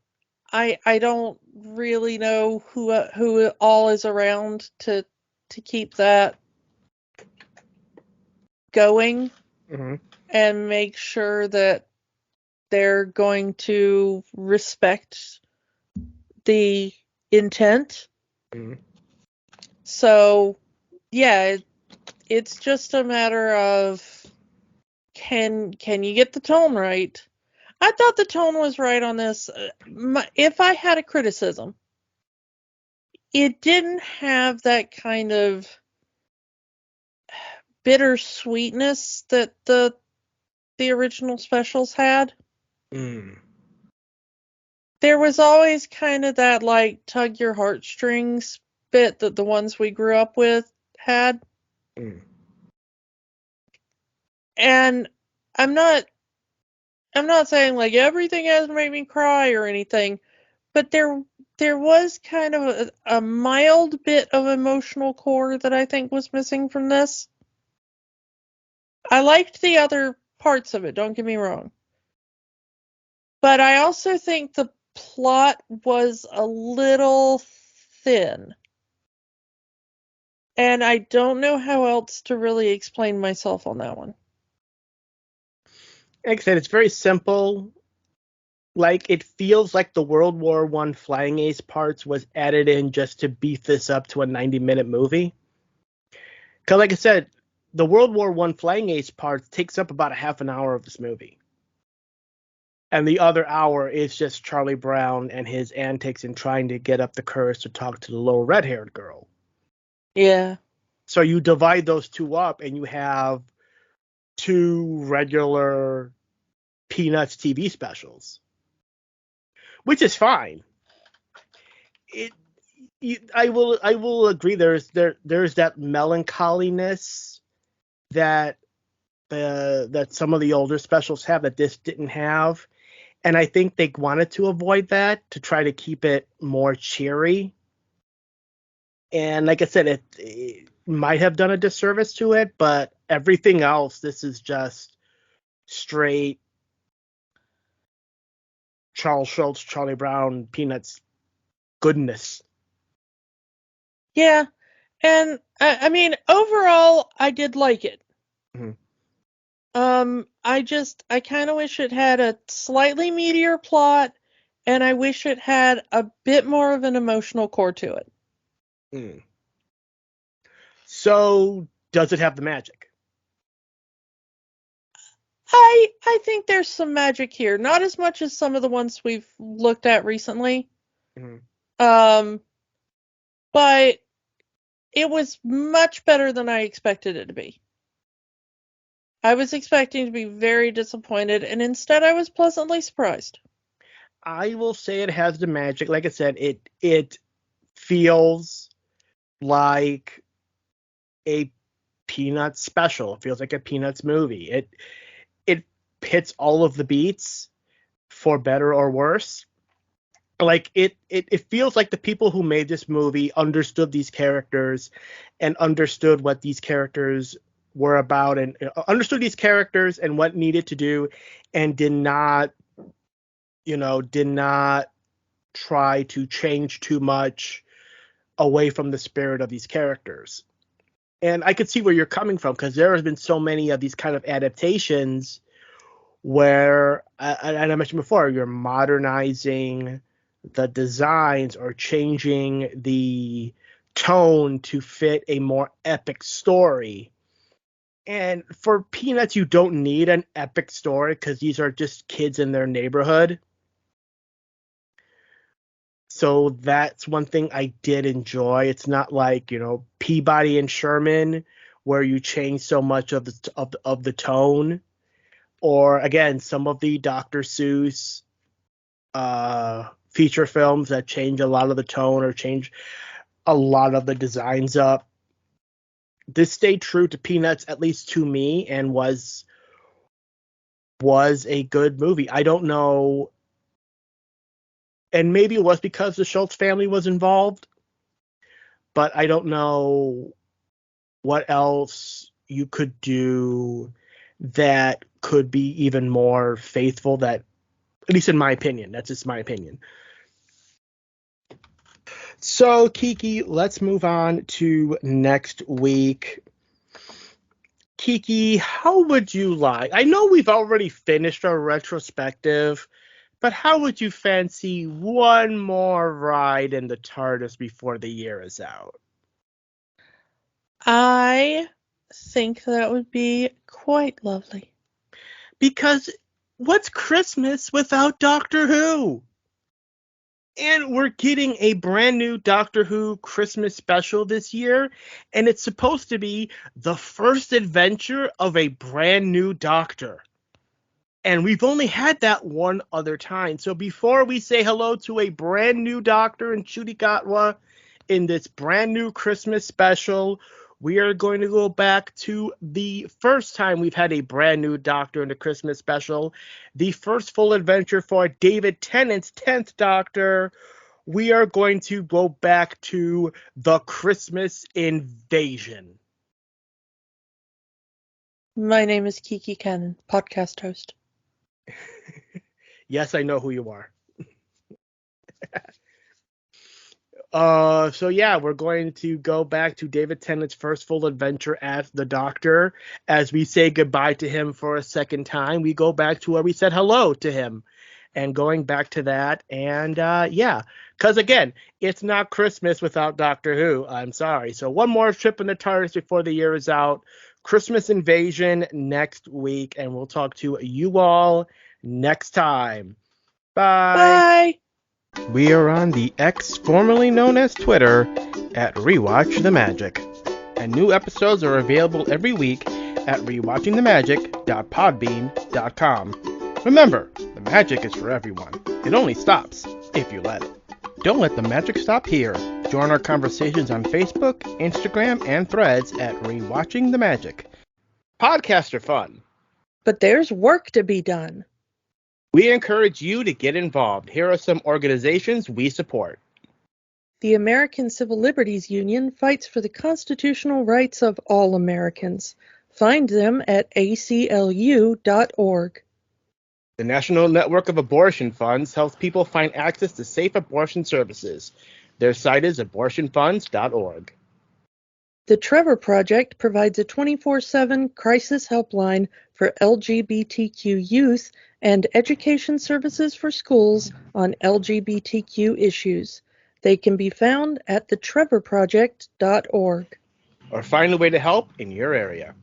I don't really know who all is around to keep that going and make sure that they're going to respect the intent. So, yeah, it's just a matter of can you get the tone right? I thought the tone was right on this. If I had a criticism, it didn't have that kind of bittersweetness that the original specials had. There was always kind of that, like, tug your heartstrings bit that the ones we grew up with had. And I'm not saying, like, everything has made me cry or anything, but there was kind of a mild bit of emotional core that I think was missing from this. I liked the other parts of it, don't get me wrong. But I also think the plot was a little thin. And I don't know how else to really explain myself on that one. Like I said, it's very simple. Like, it feels like the World War I Flying Ace parts was added in just to beef this up to a 90-minute movie. Because, like I said, the World War I Flying Ace part takes up about a half an hour of this movie. And the other hour is just Charlie Brown and his antics in trying to get up the courage to talk to the little red-haired girl. Yeah. So you divide those two up and you have two regular Peanuts TV specials, which is fine. I will agree. There's that melancholiness that that some of the older specials have that this didn't have, and I think they wanted to avoid that to try to keep it more cheery. And like I said, it might have done a disservice to it, but everything else, this is just straight Charles Schultz, Charlie Brown, Peanuts goodness. Yeah. And I mean, overall, I did like it. I kind of wish it had a slightly meatier plot, and I wish it had a bit more of an emotional core to it. So, does it have the magic? I think there's some magic here. Not as much as some of the ones we've looked at recently. But it was much better than I expected it to be. I was expecting to be very disappointed, and instead I was pleasantly surprised. I will say it has the magic. Like I said, it feels like a Peanuts special. It feels like a Peanuts movie. It hits all of the beats, for better or worse. Like it feels like the people who made this movie understood these characters and understood what these characters were about, and understood these characters and what needed to do, and did not try to change too much away from the spirit of these characters. And I could see where you're coming from, because there has been so many of these kind of adaptations where, and I mentioned before, you're modernizing the designs or changing the tone to fit a more epic story. And for Peanuts, you don't need an epic story, because these are just kids in their neighborhood. So that's one thing I did enjoy. It's not like, Peabody and Sherman, where you change so much of the tone, or again, some of the Dr. Seuss feature films that change a lot of the tone or change a lot of the designs up. This stayed true to Peanuts, at least to me, and was a good movie. I don't know. And maybe it was because the Schultz family was involved, but I don't know what else you could do that could be even more faithful, that, at least in my opinion, that's just my opinion. So, Kiki, let's move on to next week. Kiki, how would you like? I know we've already finished our retrospective, but how would you fancy one more ride in the TARDIS before the year is out? I think that would be quite lovely. Because what's Christmas without Doctor Who? And we're getting a brand new Doctor Who Christmas special this year, and it's supposed to be the first adventure of a brand new Doctor. And we've only had that one other time. So before we say hello to a brand new Doctor in Chudygatwa in this brand new Christmas special, we are going to go back to the first time we've had a brand new Doctor in the Christmas special, the first full adventure for David Tennant's 10th Doctor. We are going to go back to the Christmas Invasion. My name is Kiki Cannon, podcast host. Yes, I know who you are. So yeah, we're going to go back to David Tennant's first full adventure as the Doctor. As we say goodbye to him for a second time, we go back to where we said hello to him. And going back to that, and because again, it's not Christmas without Doctor Who. I'm sorry. So one more trip in the TARDIS before the year is out. Christmas Invasion next week, and we'll talk to you all next time. Bye. Bye. We are on the X, formerly known as Twitter, at Rewatch the Magic. And new episodes are available every week at rewatchingthemagic.podbean.com. Remember, the magic is for everyone. It only stops if you let it. Don't let the magic stop here. Join our conversations on Facebook, Instagram, and Threads at Rewatching the Magic. Podcasts are fun, but there's work to be done. We encourage you to get involved. Here are some organizations we support. The American Civil Liberties Union fights for the constitutional rights of all Americans. Find them at aclu.org. The National Network of Abortion Funds helps people find access to safe abortion services. Their site is abortionfunds.org. The Trevor Project provides a 24/7 crisis helpline for LGBTQ youth and education services for schools on LGBTQ issues. They can be found at thetrevorproject.org. Or find a way to help in your area.